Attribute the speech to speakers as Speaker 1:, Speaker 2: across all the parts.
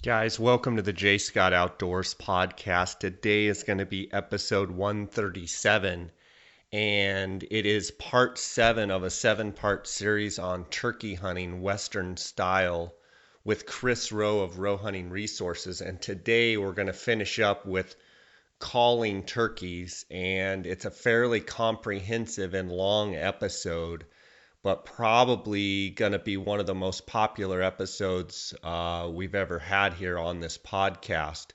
Speaker 1: Guys, welcome to the J. Scott Outdoors podcast. Today is going to be episode 137, and it is part 7 of a 7-part series on turkey hunting Western style with Chris Rowe of Rowe Hunting Resources. And today we're going to finish up with calling turkeys, and it's a fairly comprehensive and long episode, but probably going to be one of the most popular episodes we've ever had here on this podcast.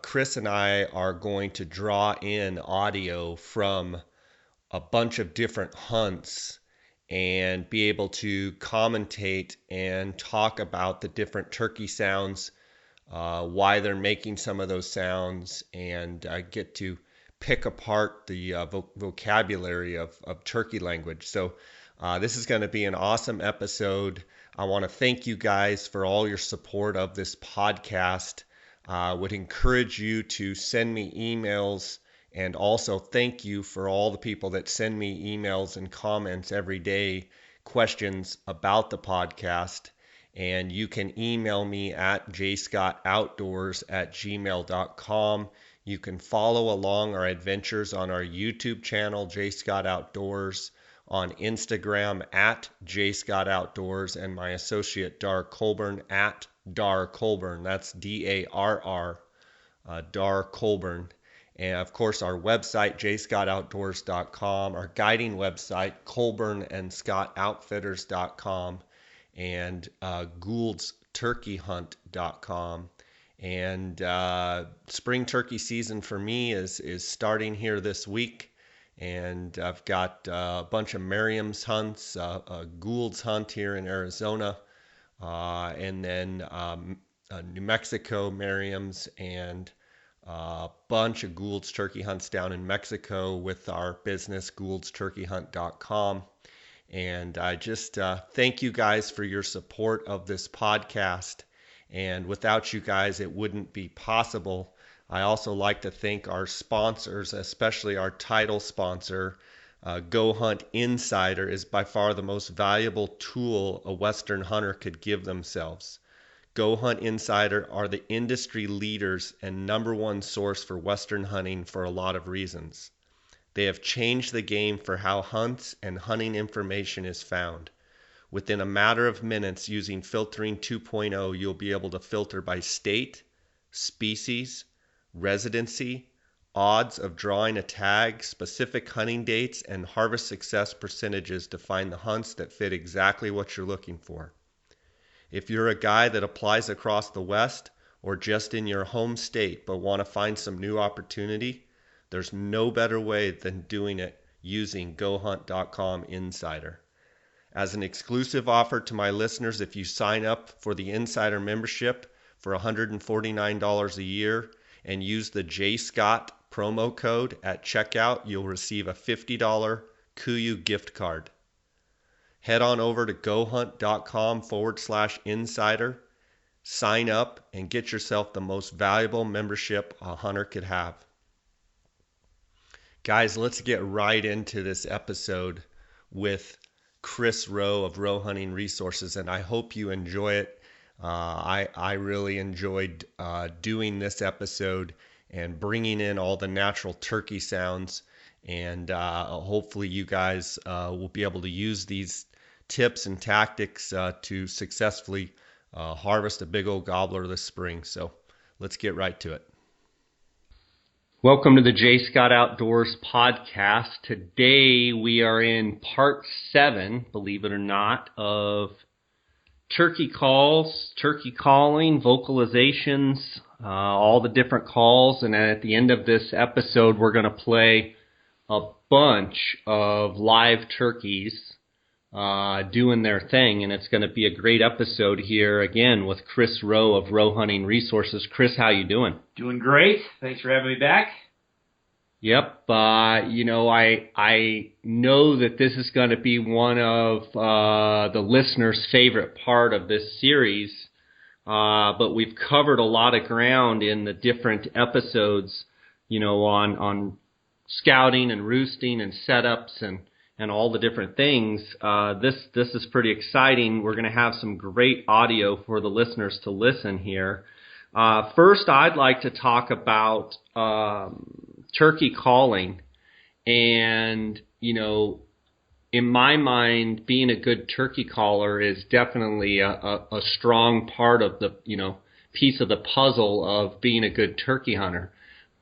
Speaker 1: Chris and I are going to draw in audio from a bunch of different hunts and be able to commentate and talk about the different turkey sounds, why they're making some of those sounds, and get to pick apart the vocabulary of turkey language. So this is going to be an awesome episode. I want to thank you guys for all your support of this podcast. Would encourage you to send me emails, and also thank you for all the people that send me emails and comments every day, questions about the podcast. And you can email me at jscottoutdoors@gmail.com. You can follow along our adventures on our YouTube channel, J. Scott Outdoors, on Instagram at J. Scott Outdoors, and my associate Dar Colburn at Dar Colburn. That's D-A-R-R, Dar Colburn. And of course, our website, jscottoutdoors.com, our guiding website, colburnsandschottoutfitters.com, and gouldsturkeyhunt.com. And spring turkey season for me is starting here this week. And I've got a bunch of Merriam's hunts, a Gould's hunt here in Arizona, and then New Mexico Merriam's, and a bunch of Gould's turkey hunts down in Mexico with our business, gouldsturkeyhunt.com. And I just thank you guys for your support of this podcast. And without you guys, it wouldn't be possible. I also like to thank our sponsors, especially our title sponsor. Go Hunt Insider is by far the most valuable tool a Western hunter could give themselves. Go Hunt Insider are the industry leaders and #1 source for Western hunting for a lot of reasons. They have changed the game for how hunts and hunting information is found. Within a matter of minutes, using Filtering 2.0, you'll be able to filter by state, species, residency, odds of drawing a tag, specific hunting dates, and harvest success percentages to find the hunts that fit exactly what you're looking for. If you're a guy that applies across the West or just in your home state but want to find some new opportunity, there's no better way than doing it using GoHunt.com Insider. As an exclusive offer to my listeners, if you sign up for the Insider membership for $149 a year, and use the J. Scott promo code at checkout, you'll receive a $50 KUIU gift card. Head on over to gohunt.com/insider, sign up, and get yourself the most valuable membership a hunter could have. Guys, let's get right into this episode with Chris Rowe of Rowe Hunting Resources, and I hope you enjoy it. I really enjoyed doing this episode and bringing in all the natural turkey sounds, and hopefully you guys will be able to use these tips and tactics to successfully harvest a big old gobbler this spring. So let's get right to it. Welcome to the J. Scott Outdoors podcast. Today we are in part 7, believe it or not, of turkey calls, turkey calling, vocalizations, all the different calls. And at the end of this episode, we're going to play a bunch of live turkeys doing their thing. And it's going to be a great episode here again with Chris Rowe of Rowe Hunting Resources. Chris, how you doing?
Speaker 2: Doing great. Thanks for having me back.
Speaker 1: Yep. I know that this is going to be one of the listeners' favorite part of this series, but we've covered a lot of ground in the different episodes, on scouting and roosting and setups
Speaker 3: and all the different things, this is pretty exciting. We're going to have some great audio for the listeners to listen here. First, I'd like to talk about turkey calling. And, in my mind, being a good turkey caller is definitely a strong part of the, piece of the puzzle of being a good turkey hunter.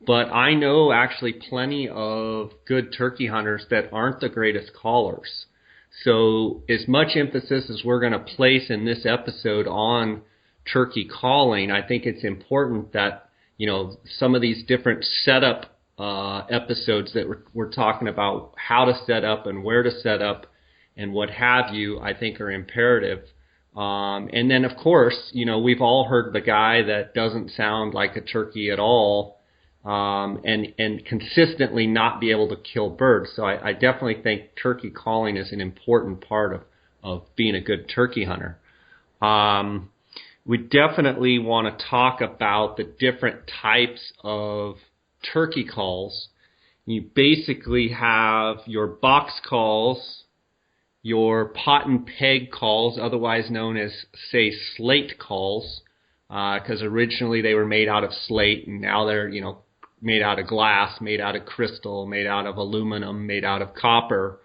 Speaker 3: But I know actually plenty of good turkey hunters that aren't the greatest callers. So as much emphasis as we're going to place in this episode on turkey calling, I think it's important that, some of these different setup episodes that we're talking about, how to set up and where to set up and what have you, I think are imperative. And then, of course, we've all heard the guy that doesn't sound like a turkey at all, and consistently not be able to kill birds. So I definitely think turkey calling is an important part of being a good turkey hunter. We definitely want to talk about the different types of turkey calls. You basically have your box calls, your pot and peg calls, otherwise known as, say, slate calls, because originally they were made out of slate, and now they're, made out of glass, made out of crystal, made out of aluminum, made out of copper.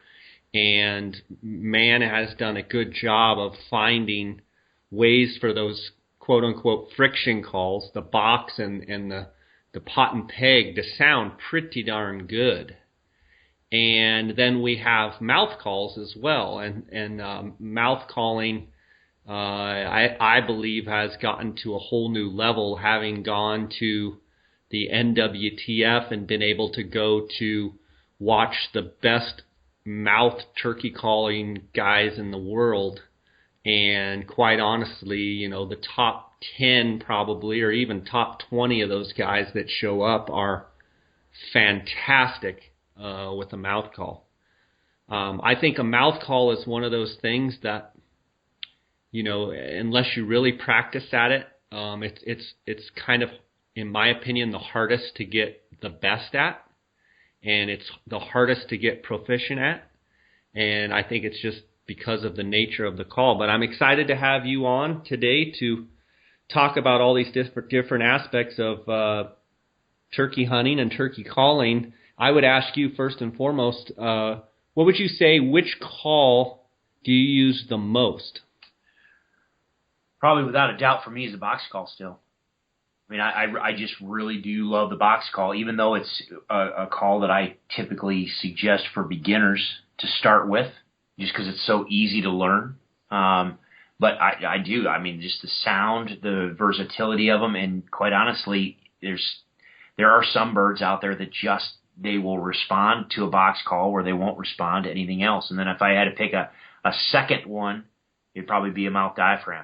Speaker 3: And man has done a good job of finding ways for those quote-unquote friction calls, the box and the pot and peg, to sound pretty darn good. And then we have mouth calls as well. And mouth calling, I believe, has gotten to a whole new level, having gone to the NWTF and been able to go to watch the best mouth turkey calling guys in the world. And quite honestly, the top 10 probably, or even top 20 of those guys that show up are fantastic with a mouth call. I think a mouth call is one of those things that, unless you really practice at it, it's kind of, in my opinion, the hardest to get the best at, and it's the hardest to get proficient at. And I think it's just because of the nature of the call. But I'm excited to have you on today to talk about all these different aspects of turkey hunting and turkey calling. I would ask you first and foremost, what would you say, which call do you use the most?
Speaker 2: Probably without a doubt for me is the box call still. I mean, I just really do love the box call, even though it's a call that I typically suggest for beginners to start with, just because it's so easy to learn. But I do. I mean, just the sound, the versatility of them, and quite honestly, there are some birds out there that they will respond to a box call where they won't respond to anything else. And then if I had to pick a second one, it'd probably be a mouth diaphragm.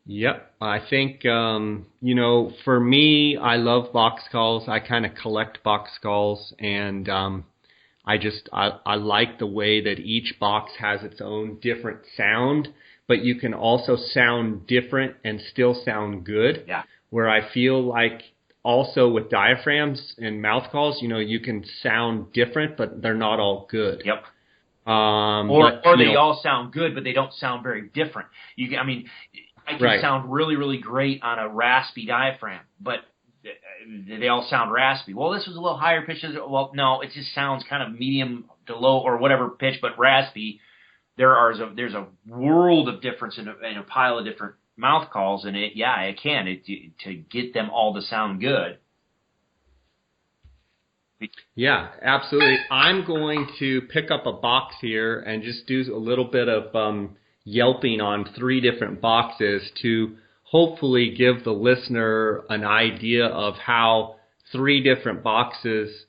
Speaker 3: Yep. I think, for me, I love box calls. I kind of collect box calls, and I like the way that each box has its own different sound, but you can also sound different and still sound good.
Speaker 2: Yeah. Where
Speaker 3: I feel like also with diaphragms and mouth calls, you can sound different, but they're not all good.
Speaker 2: Yep.
Speaker 3: Or
Speaker 2: they all sound good, but they don't sound very different. I can sound really, really great on a raspy diaphragm, but they all sound raspy. Well, this was a little higher pitch. Well, no, it just sounds kind of medium to low or whatever pitch, but raspy. There's a world of difference in a pile of different mouth calls, and it can to get them all to sound good.
Speaker 3: Yeah, absolutely. I'm going to pick up a box here and just do a little bit of yelping on 3 different boxes to hopefully give the listener an idea of how 3 different boxes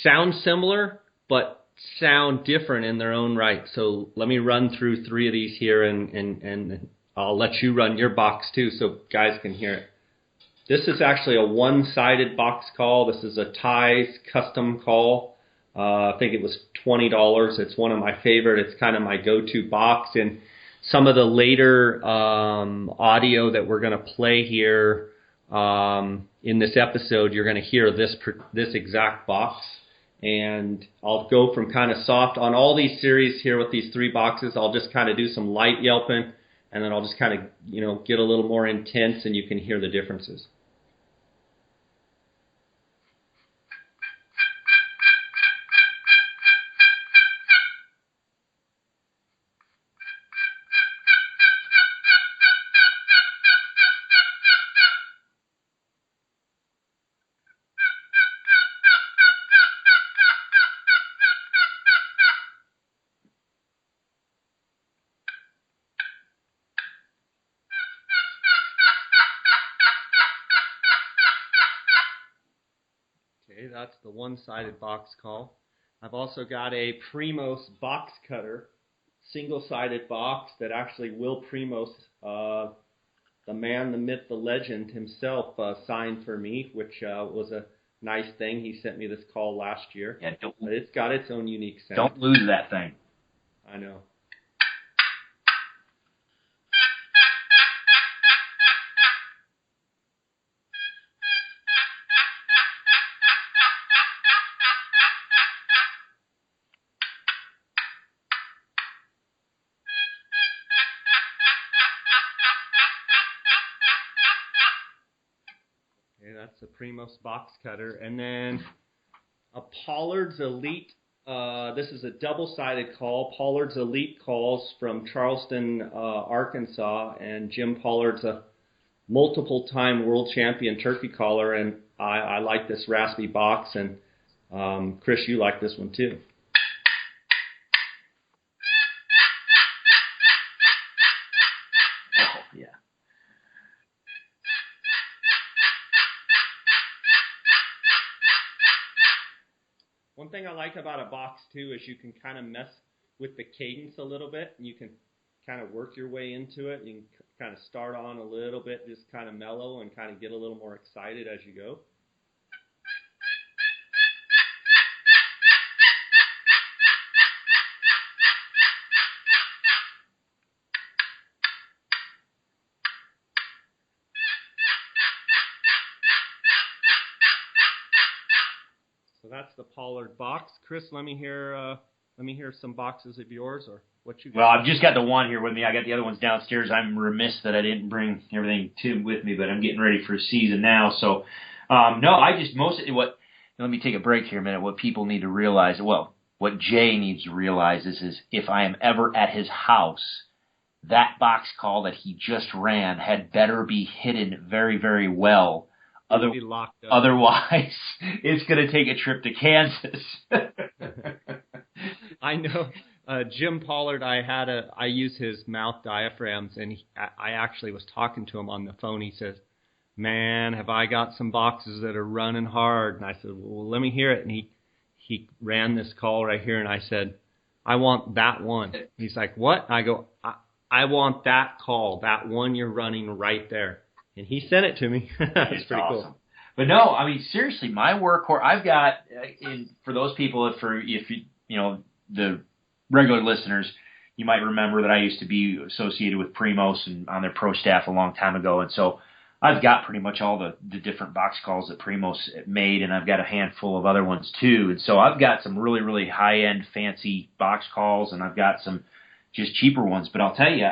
Speaker 3: sound similar but sound different in their own right. So let me run through 3 of these here, and I'll let you run your box too so guys can hear it. This is actually a one-sided box call. This is a Ty's custom call. I think it was $20. It's one of my favorite. It's kind of my go-to box. And some of the later audio that we're going to play here in this episode, you're going to hear this exact box. And I'll go from kind of soft on all these series here with these 3 boxes. I'll just kind of do some light yelping, and then I'll just kind of, get a little more intense, and you can hear the differences. Okay, that's the one-sided box call. I've also got a Primos box cutter, single-sided box that actually Will Primos, the man, the myth, the legend himself, signed for me, which was a nice thing. He sent me this call last year.
Speaker 2: Yeah,
Speaker 3: but it's got its own unique sound.
Speaker 2: Don't lose that thing.
Speaker 3: I know. Okay, that's the Primos box cutter. And then a Pollard's Elite. This is a double-sided call. Pollard's Elite calls from Charleston, Arkansas. And Jim Pollard's a multiple-time world champion turkey caller. And I like this raspy box. And Chris, you like this one too. One thing I like about a box, too, is you can kind of mess with the cadence a little bit. And you can kind of work your way into it. You can kind of start on a little bit, just kind of mellow and kind of get a little more excited as you go. So that's the Pollard box. Chris, let me hear some boxes of yours, or what you got.
Speaker 2: Well, I've just got the one here with me. I got the other ones downstairs. I'm remiss that I didn't bring everything with me, but I'm getting ready for season now. So, no, I just let me take a break here a minute. What people need to realize, what Jay needs to realize is if I am ever at his house, that box call that he just ran had better be hidden very, very well. Otherwise, it's going to take a trip to Kansas.
Speaker 3: I know. Jim Pollard, I use his mouth diaphragms, and I actually was talking to him on the phone. He says, "Man, have I got some boxes that are running hard?" And I said, "Well, let me hear it." And he ran this call right here, and I said, "I want that one." He's like, "What?" I go, I want that call, that one you're running right there. And he sent it to me. It's pretty awesome. Cool.
Speaker 2: But no, I mean, seriously, my workhorse, I've got, for those people, if you the regular listeners, you might remember that I used to be associated with Primos and on their pro staff a long time ago. And so I've got pretty much all the different box calls that Primos made, and I've got a handful of other ones too. And so I've got some really, really high-end fancy box calls, and I've got some just cheaper ones. But I'll tell you,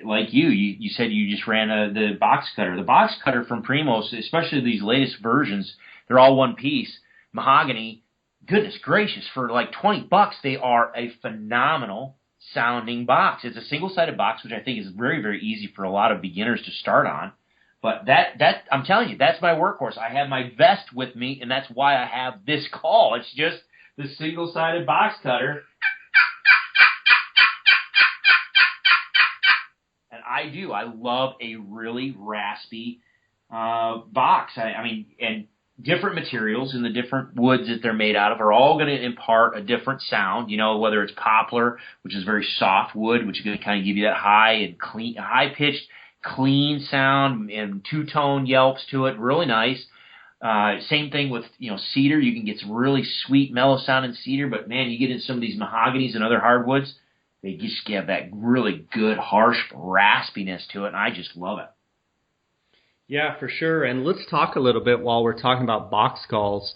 Speaker 2: like you said you just ran the box cutter. The box cutter from Primos, especially these latest versions, they're all one piece. Mahogany, goodness gracious, for like $20, they are a phenomenal sounding box. It's a single-sided box, which I think is very, very easy for a lot of beginners to start on. But that I'm telling you, that's my workhorse. I have my vest with me, and that's why I have this call. It's just the single-sided box cutter. I love a really raspy box. I mean, and different materials and the different woods that they're made out of are all going to impart a different sound. Whether it's poplar, which is very soft wood, which is going to kind of give you that high and clean, high-pitched, clean sound and two-tone yelps to it. Really nice. Same thing with cedar. You can get some really sweet, mellow-sounding cedar, but man, you get into some of these mahoganies and other hardwoods, they just have that really good, harsh raspiness to it, and I just love it. Yeah,
Speaker 3: for sure. And let's talk a little bit while we're talking about box calls.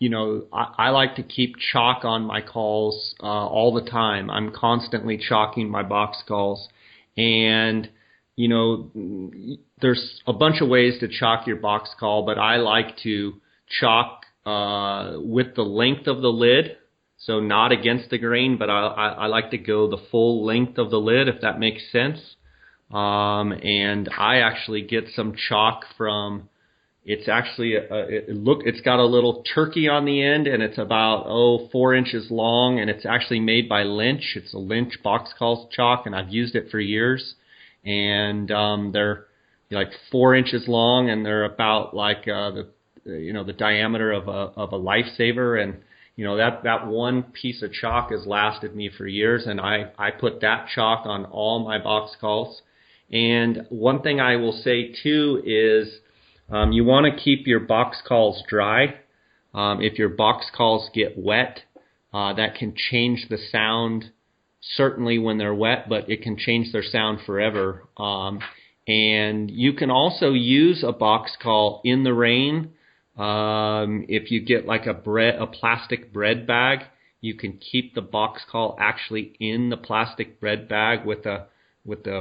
Speaker 3: I like to keep chalk on my calls all the time. I'm constantly chalking my box calls. And, there's a bunch of ways to chalk your box call, but I like to chalk with the length of the lid. So not against the grain, but I like to go the full length of the lid, if that makes sense. And I actually get some chalk from, it's actually, it's got a little turkey on the end, and it's about, 4 inches long, and it's actually made by Lynch. It's a Lynch box call chalk, and I've used it for years. And they're like 4 inches long, and they're about like the diameter of a lifesaver. And that one piece of chalk has lasted me for years, and I put that chalk on all my box calls. And one thing I will say too is you want to keep your box calls dry. If your box calls get wet, that can change the sound, certainly when they're wet, but it can change their sound forever. And you can also use a box call in the rain. If you get like a plastic bread bag, you can keep the box call actually in the plastic bread bag with the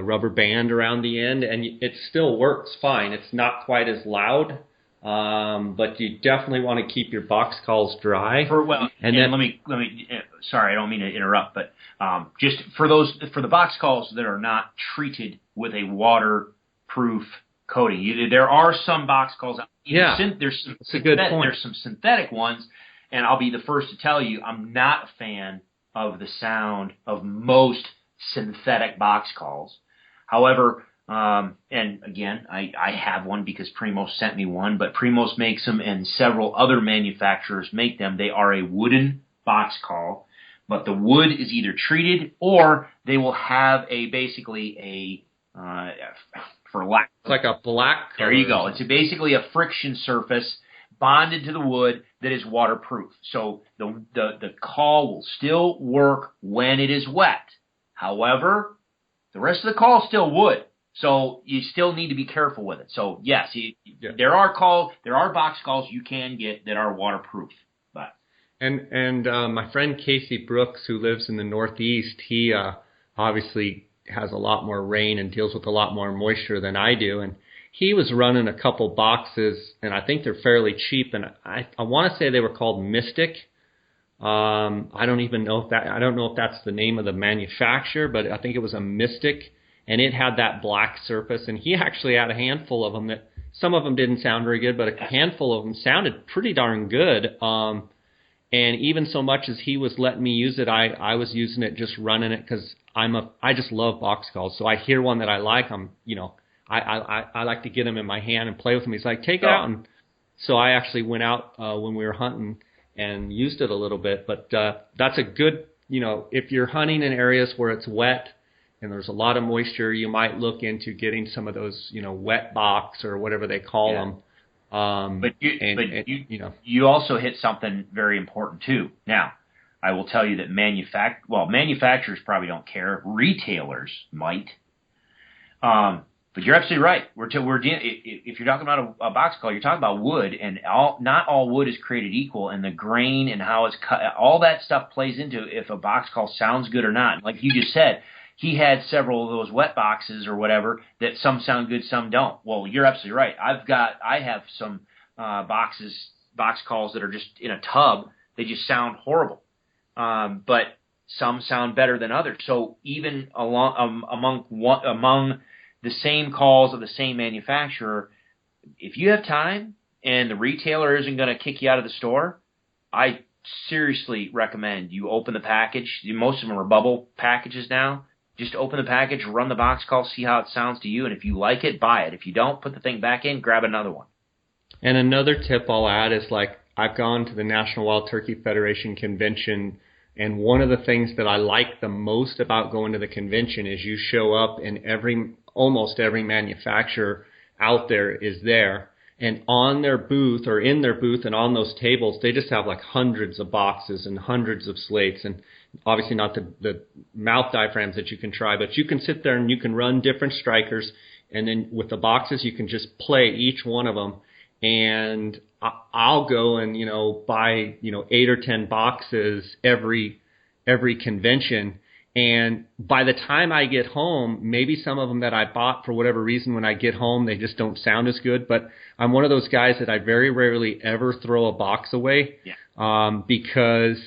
Speaker 3: rubber band around the end, and it still works fine. It's not quite as loud, but you definitely want to keep your box calls dry.
Speaker 2: And then let me. Sorry, I don't mean to interrupt, but just for the box calls that are not treated with a waterproof coating, there are some box calls.
Speaker 3: Yeah,
Speaker 2: that's
Speaker 3: a good point.
Speaker 2: There's some synthetic ones, and I'll be the first to tell you, I'm not a fan of the sound of most synthetic box calls. However, and again, I have one because Primos sent me one, but Primos makes them and several other manufacturers make them. They are a wooden box call, but the wood is either treated or they will have basically for lack
Speaker 3: of, like a black color.
Speaker 2: There you go. It's basically a friction surface bonded to the wood that is waterproof. So the call will still work when it is wet. However, the rest of the call is still wood, so you still need to be careful with it. So yes, there are box calls you can get that are waterproof. But
Speaker 3: and my friend Casey Brooks, who lives in the Northeast, he obviously has a lot more rain and deals with a lot more moisture than I do, and he was running a couple boxes, and I think they're fairly cheap, and I want to say they were called Mystic. I don't know if that's the name of the manufacturer, but I think it was a Mystic, and it had that black surface, and he actually had a handful of them that some of them didn't sound very good, but a handful of them sounded pretty darn good. And even so much as he was letting me use it, I was using it, just running it, because I just love box calls. So I hear one that I like, I like to get them in my hand and play with them. He's like, take it out. And so I actually went out when we were hunting and used it a little bit. But that's a good, if you're hunting in areas where it's wet and there's a lot of moisture, you might look into getting some of those, wet box or whatever they call them.
Speaker 2: But you also hit something very important too. Now, I will tell you that manufacturers probably don't care. Retailers might. But you're absolutely right. If you're talking about a box call, you're talking about wood, and not all wood is created equal, and the grain and how it's cut, all that stuff plays into if a box call sounds good or not. Like you just said, he had several of those wet boxes or whatever that some sound good, some don't. Well, you're absolutely right. I have some box calls that are just in a tub. They just sound horrible. But some sound better than others. So even among the same calls of the same manufacturer, if you have time and the retailer isn't going to kick you out of the store, I seriously recommend you open the package. Most of them are bubble packages now. Just open the package, run the box call, see how it sounds to you, and if you like it, buy it. If you don't, put the thing back in, grab another one.
Speaker 3: And another tip I'll add is, like, I've gone to the National Wild Turkey Federation convention, and one of the things that I like the most about going to the convention is you show up and almost every manufacturer out there is there. And on their booth or in their booth and on those tables, they just have like hundreds of boxes and hundreds of slates. And obviously not the mouth diaphragms that you can try, but you can sit there and you can run different strikers. And then with the boxes, you can just play each one of them. and I'll go and, buy, 8 or 10 boxes every convention. And by the time I get home, maybe some of them that I bought for whatever reason, when I get home, they just don't sound as good. But I'm one of those guys that I very rarely ever throw a box away. Yeah. Because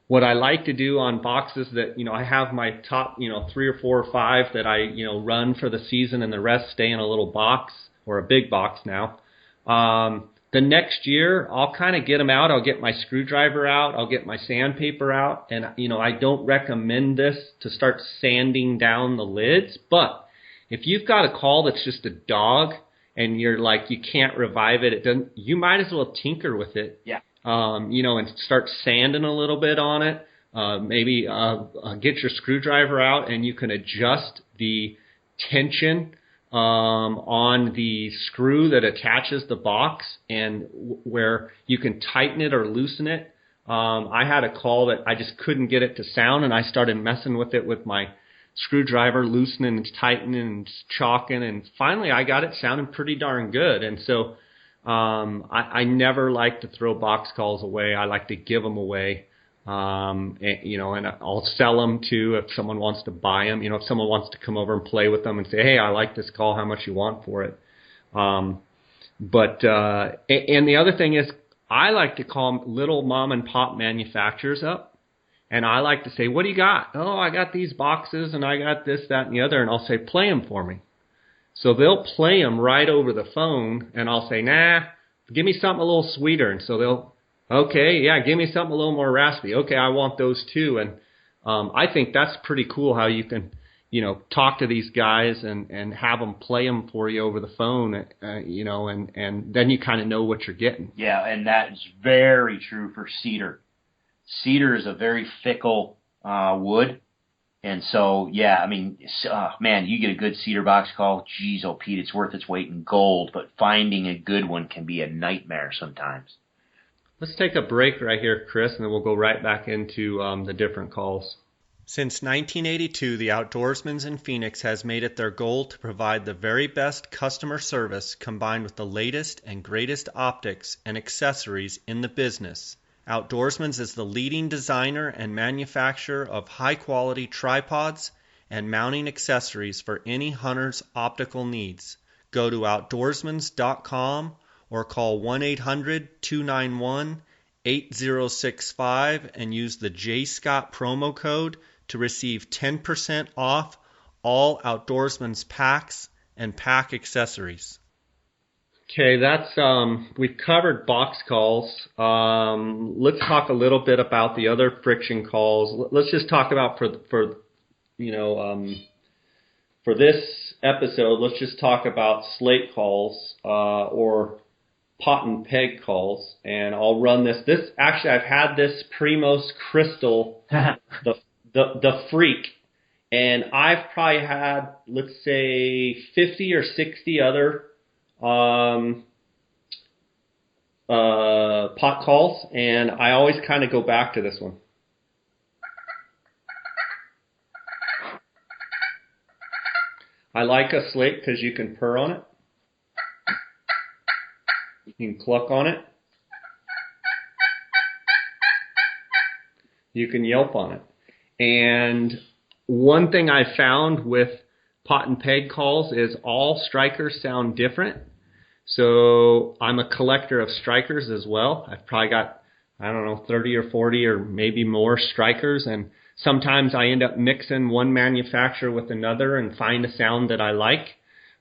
Speaker 3: what I like to do on boxes that, I have my top, 3 or 4 or 5 that I, run for the season, and the rest stay in a little box or a big box now. The next year, I'll kind of get them out. I'll get my screwdriver out. I'll get my sandpaper out. And, I don't recommend this to start sanding down the lids. But if you've got a call that's just a dog and you're like, you can't revive it, you might as well tinker with it. Yeah. And start sanding a little bit on it. Maybe get your screwdriver out, and you can adjust the tension on the screw that attaches the box, and where you can tighten it or loosen it. I had a call that I just couldn't get it to sound, and I started messing with it with my screwdriver, loosening and tightening and chalking, and finally I got it sounding pretty darn good. And so I never like to throw box calls away. I like to give them away. And I'll sell them too if someone wants to buy them. If someone wants to come over and play with them and say, hey, I like this call, how much you want for it? And the other thing is, I like to call little mom and pop manufacturers up, and I like to say, what do you got? Oh, I got these boxes, and I got this, that, and the other, and I'll say, play them for me. So they'll play them right over the phone, and I'll say, nah, give me something a little sweeter. And so they'll, okay, yeah, give me something a little more raspy. Okay, I want those too. And I think that's pretty cool how you can, talk to these guys and have them play them for you over the phone, and then you kind of know what you're getting.
Speaker 2: Yeah, and that is very true for cedar. Cedar is a very fickle wood. And so, yeah, I mean, man, you get a good cedar box call, geez, oh, Pete, it's worth its weight in gold. But finding a good one can be a nightmare sometimes.
Speaker 3: Let's take a break right here, Chris, and then we'll go right back into the different calls.
Speaker 1: Since 1982, the Outdoorsman's in Phoenix has made it their goal to provide the very best customer service combined with the latest and greatest optics and accessories in the business. Outdoorsman's is the leading designer and manufacturer of high-quality tripods and mounting accessories for any hunter's optical needs. Go to outdoorsmans.com or call 1-800-291-8065 and use the J. Scott promo code to receive 10% off all Outdoorsman's packs and pack accessories.
Speaker 3: Okay, that's we've covered box calls. Let's talk a little bit about the other friction calls. Let's just talk about for this episode. Let's just talk about slate calls or pot and peg calls, and I'll run this. This actually, I've had this Primos Crystal, the Freak, and I've probably had, let's say, 50 or 60 other pot calls, and I always kind of go back to this one. I like a slate because you can purr on it. You can cluck on it. You can yelp on it. And one thing I found with pot and peg calls is all strikers sound different. So I'm a collector of strikers as well. I've probably got, 30 or 40 or maybe more strikers. And sometimes I end up mixing one manufacturer with another and find a sound that I like.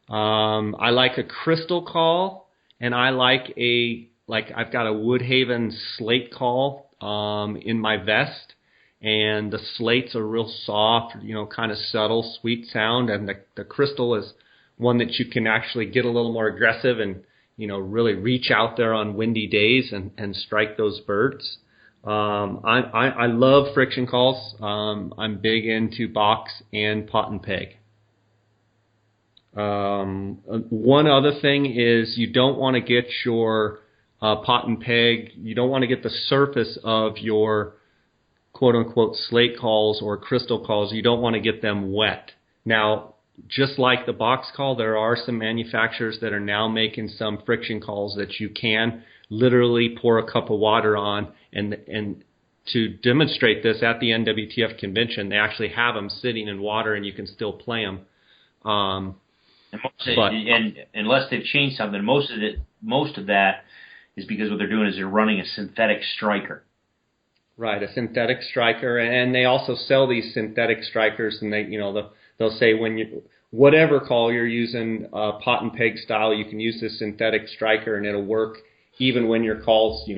Speaker 3: I like a crystal call, and I like I've got a Woodhaven slate call in my vest. And the slates are real soft, kind of subtle, sweet sound. And the crystal is one that you can actually get a little more aggressive and, really reach out there on windy days and strike those birds. I love friction calls. I'm big into box and pot and peg. One other thing is you don't want to get your pot and peg, you don't want to get the surface of your quote-unquote slate calls or crystal calls, you don't want to get them wet. Now, just like the box call, there are some manufacturers that are now making some friction calls that you can literally pour a cup of water on, and to demonstrate this at the NWTF convention, they actually have them sitting in water and you can still play them.
Speaker 2: And unless they've changed something, most of that is because what they're doing is they're running a synthetic striker.
Speaker 3: Right, a synthetic striker, and they also sell these synthetic strikers, and they'll say when you whatever call you're using, pot and peg style, you can use this synthetic striker and it'll work even when your call's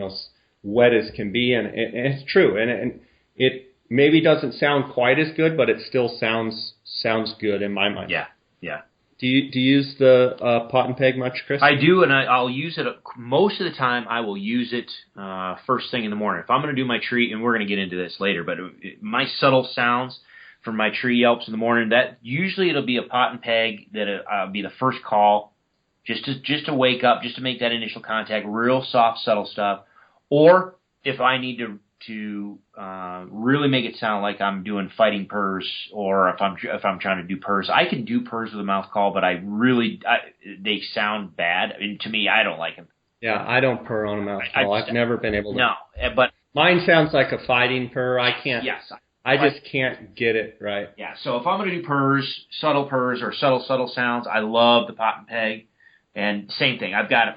Speaker 3: wet as can be, and it's true, and it maybe doesn't sound quite as good, but it still sounds good in my mind.
Speaker 2: Yeah.
Speaker 3: Do you use the pot and peg much, Chris?
Speaker 2: I do, and I'll use it most of the time. I will use it first thing in the morning. If I'm going to do my tree, and we're going to get into this later, but my subtle sounds for my tree yelps in the morning, that usually it'll be a pot and peg that'll be the first call, just to wake up, just to make that initial contact, real soft, subtle stuff. Or if I need to really make it sound like I'm doing fighting purrs, or if I'm trying to do purrs, I can do purrs with a mouth call, but they sound bad. I mean, to me, I don't like them.
Speaker 3: Yeah, I don't purr on a mouth call. I've never been able to.
Speaker 2: No, but
Speaker 3: mine sounds like a fighting purr. I can't.
Speaker 2: Yes.
Speaker 3: I just can't get it right.
Speaker 2: Yeah. So if I'm going to do purrs, or subtle sounds, I love the pot and peg. And same thing, I've got a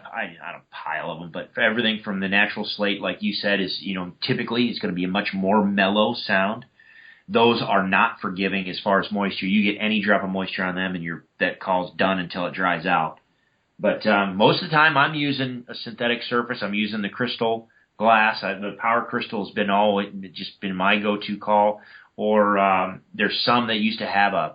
Speaker 2: pile of them, but for everything from the natural slate, like you said, is typically it's going to be a much more mellow sound. Those are not forgiving as far as moisture. You get any drop of moisture on them, and that call's done until it dries out. But most of the time, I'm using a synthetic surface. I'm using the crystal glass. The power crystal has been my go-to call. Or there's some that used to have a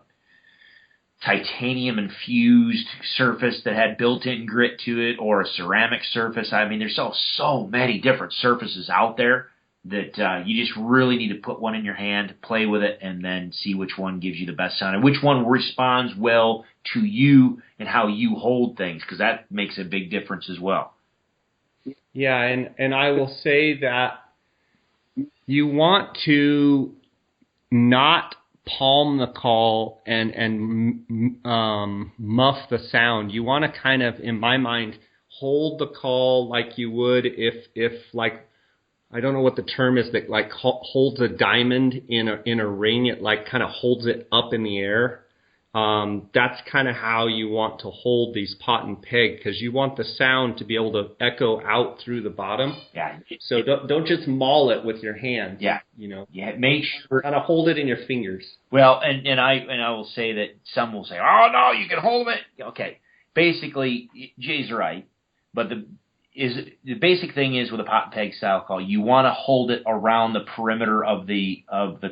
Speaker 2: titanium infused surface that had built-in grit to it, or a ceramic surface. I mean, there's so many different surfaces out there that you just really need to put one in your hand, play with it, and then see which one gives you the best sound and which one responds well to you and how you hold things, because that makes a big difference as well.
Speaker 3: Yeah, and I will say that you want to not palm the call and muff the sound. You want to kind of, in my mind, hold the call like you would if like, I don't know what the term is, that like holds a diamond in a ring. It like kind of holds it up in the air. That's kind of how you want to hold these pot and peg, because you want the sound to be able to echo out through the bottom.
Speaker 2: Yeah.
Speaker 3: So don't just maul it with your hand.
Speaker 2: Yeah. Yeah. Make sure.
Speaker 3: Kind of hold it in your fingers.
Speaker 2: Well, and I will say that some will say, "Oh no, you can hold it." Okay. Basically, Jay's right, but the basic thing is with a pot and peg style call, you want to hold it around the perimeter of the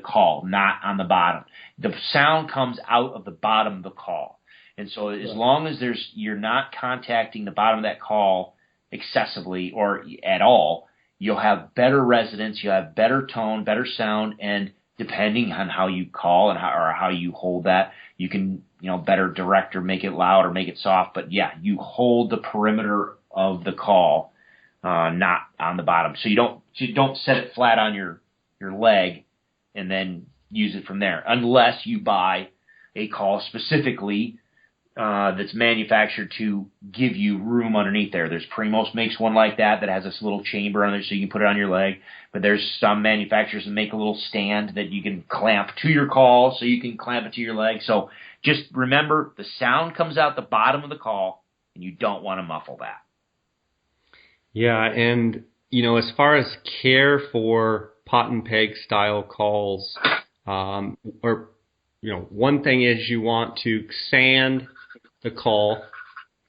Speaker 2: call, not on the bottom. The sound comes out of the bottom of the call. And so as long as you're not contacting the bottom of that call excessively or at all, you'll have better resonance, you'll have better tone, better sound, and depending on how you call and how you hold that, you can better direct or make it loud or make it soft. But yeah, you hold the perimeter of the call, not on the bottom. So you don't set it flat on your leg and then use it from there, unless you buy a call specifically that's manufactured to give you room underneath there. There's Primos makes one like that has this little chamber on there so you can put it on your leg. But there's some manufacturers that make a little stand that you can clamp to your call so you can clamp it to your leg. So just remember, the sound comes out the bottom of the call, and you don't want to muffle that. Yeah,
Speaker 3: and as far as care for pot and peg style calls, one thing is you want to sand the call,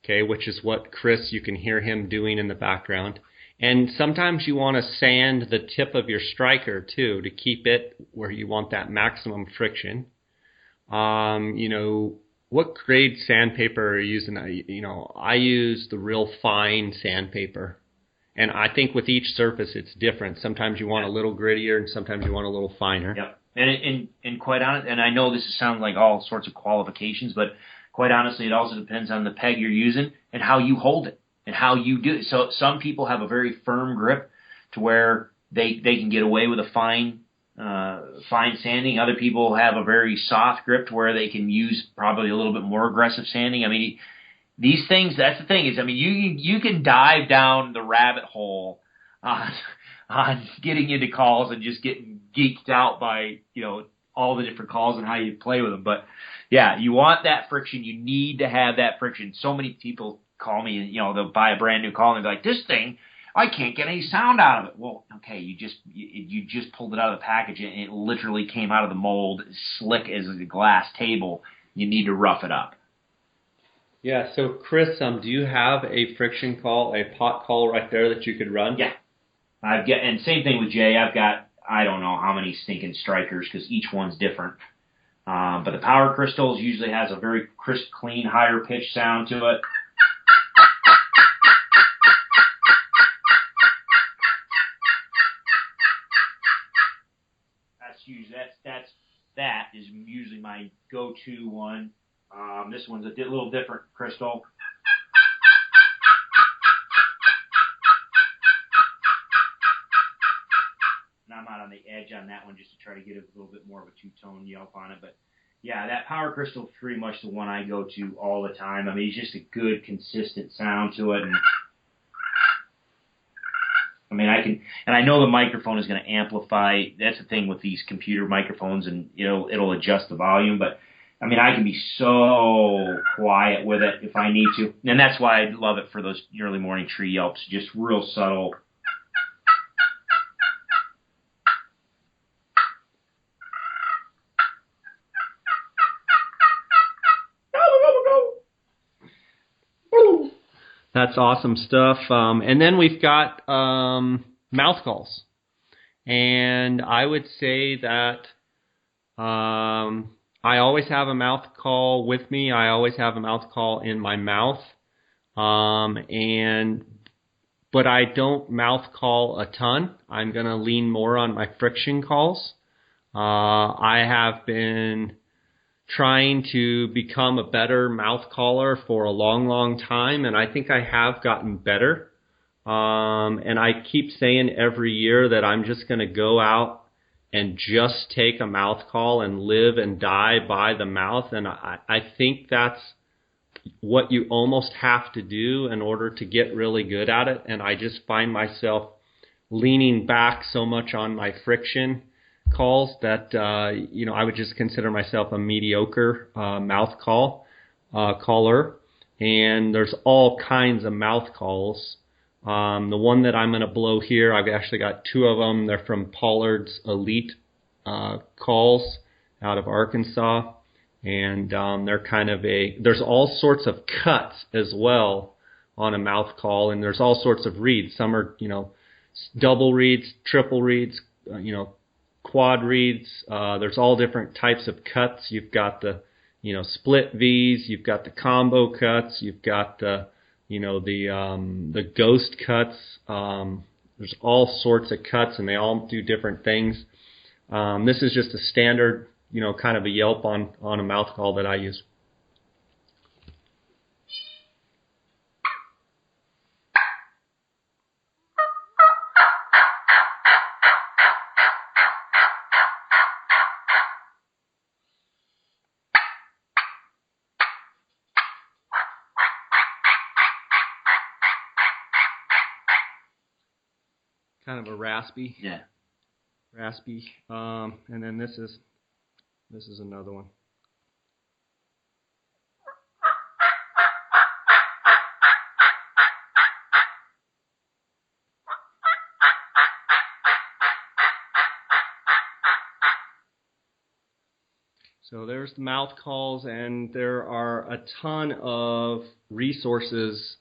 Speaker 3: okay, which is what Chris, you can hear him doing in the background. And sometimes you want to sand the tip of your striker too, to keep it where you want that maximum friction. What grade sandpaper are you using? I use the real fine sandpaper. And I think with each surface it's different. Sometimes you want a little grittier and sometimes you want a little finer.
Speaker 2: Yep. And quite honest, and I know this sounds like all sorts of qualifications, but quite honestly, it also depends on the peg you're using and how you hold it and how you do it. So some people have a very firm grip to where they can get away with a fine fine sanding. Other people have a very soft grip to where they can use probably a little bit more aggressive sanding. I mean, these things, that's the thing is, I mean, you can dive down the rabbit hole on getting into calls and just getting geeked out by, all the different calls and how you play with them. But yeah, you want that friction. You need to have that friction. So many people call me, they'll buy a brand new call and they're like, this thing, I can't get any sound out of it. Well, okay, you just pulled it out of the package and it literally came out of the mold, slick as a glass table. You need to rough it up.
Speaker 3: Yeah, so Chris, do you have a friction call, a pot call right there that you could run?
Speaker 2: Yeah. And same thing with Jay. I've got, I don't know how many stinking strikers because each one's different. But the Power Crystals usually has a very crisp, clean, higher pitch sound to it. That is usually my go-to one. This one's a little different crystal. And I'm out on the edge on that one just to try to get a little bit more of a two-tone yelp on it. But yeah, that Power Crystal is pretty much the one I go to all the time. I mean, it's just a good, consistent sound to it. And I mean, I know the microphone is going to amplify. That's the thing with these computer microphones, and it'll adjust the volume. But I mean, I can be so quiet with it if I need to, and that's why I love it for those early morning tree yelps. Just real subtle.
Speaker 3: That's awesome stuff. And then we've got mouth calls. And I would say that I always have a mouth call with me. I always have a mouth call in my mouth. But I don't mouth call a ton. I'm going to lean more on my friction calls. I have been trying to become a better mouth caller for a long, long time, and I think I have gotten better. And I keep saying every year that I'm just going to go out and just take a mouth call and live and die by the mouth. And I think that's what you almost have to do in order to get really good at it. And I just find myself leaning back so much on my friction calls that I would just consider myself a mediocre mouth caller. And there's all kinds of mouth calls. The one that I'm going to blow here, I've actually got two of them. They're from Pollard's Elite calls out of Arkansas, and they're kind of there's all sorts of cuts as well on a mouth call, and there's all sorts of reeds. Some are double reeds, triple reeds, quad reeds. There's all different types of cuts. You've got the split V's, you've got the combo cuts, you've got the the ghost cuts. There's all sorts of cuts, and they all do different things. This is just a standard kind of a yelp on a mouth call that I use. Kind of a raspy.
Speaker 2: Yeah.
Speaker 3: Raspy. And then this is another one. So there's the mouth calls, and there are a ton of resources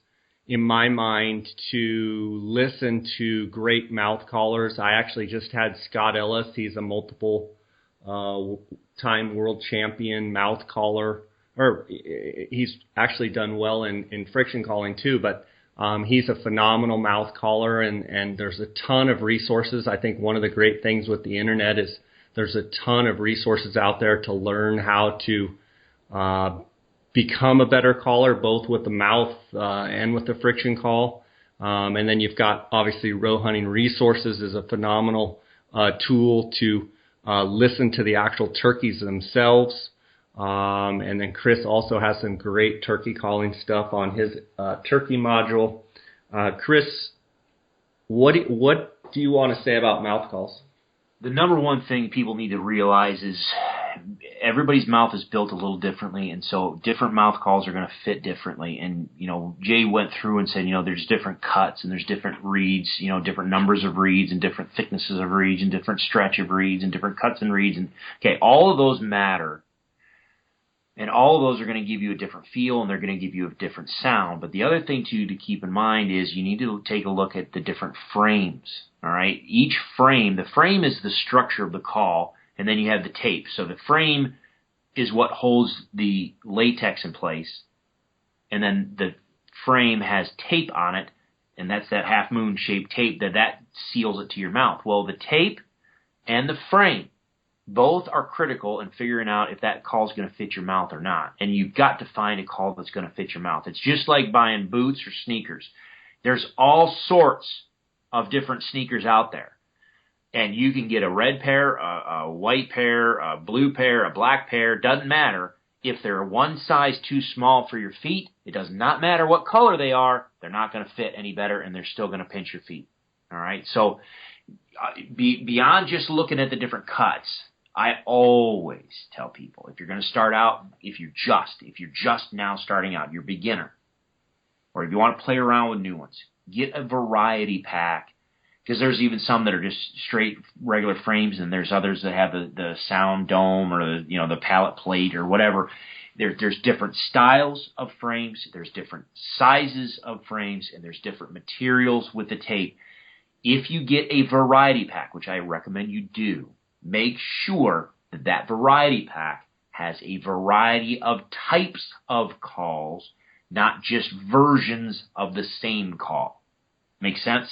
Speaker 3: in my mind to listen to great mouth callers. I actually just had Scott Ellis. He's a multiple time world champion mouth caller, or he's actually done well in friction calling too, but he's a phenomenal mouth caller, and there's a ton of resources. I think one of the great things with the internet is there's a ton of resources out there to learn how to become a better caller, both with the mouth and with the friction call. And then you've got, obviously, Row Hunting Resources is a phenomenal tool to listen to the actual turkeys themselves. And then Chris also has some great turkey calling stuff on his turkey module. Chris, what do you want to say about mouth calls?
Speaker 2: The number one thing people need to realize is everybody's mouth is built a little differently, and so different mouth calls are going to fit differently. And, Jay went through and said, there's different cuts and there's different reeds, different numbers of reeds and different thicknesses of reeds and different stretch of reeds and different cuts and reeds. And, okay, all of those matter. And all of those are going to give you a different feel, and they're going to give you a different sound. But the other thing, too, to keep in mind is you need to take a look at the different frames, all right? Each frame, the frame is the structure of the call, and then you have the tape. So the frame is what holds the latex in place, and then the frame has tape on it, and that's that half-moon-shaped tape that seals it to your mouth. Well, the tape and the frame, both are critical in figuring out if that call is going to fit your mouth or not. And you've got to find a call that's going to fit your mouth. It's just like buying boots or sneakers. There's all sorts of different sneakers out there. And you can get a red pair, a white pair, a blue pair, a black pair. Doesn't matter. If they're one size too small for your feet, it does not matter what color they are. They're not going to fit any better, and they're still going to pinch your feet. All right? So beyond just looking at the different cuts, I always tell people, if you're going to start out, if you're just now starting out, you're a beginner, or if you want to play around with new ones, get a variety pack, because there's even some that are just straight regular frames, and there's others that have the sound dome or the palette plate or whatever. There's different styles of frames, there's different sizes of frames, and there's different materials with the tape. If you get a variety pack, which I recommend you do, make sure that variety pack has a variety of types of calls, not just versions of the same call. Make sense?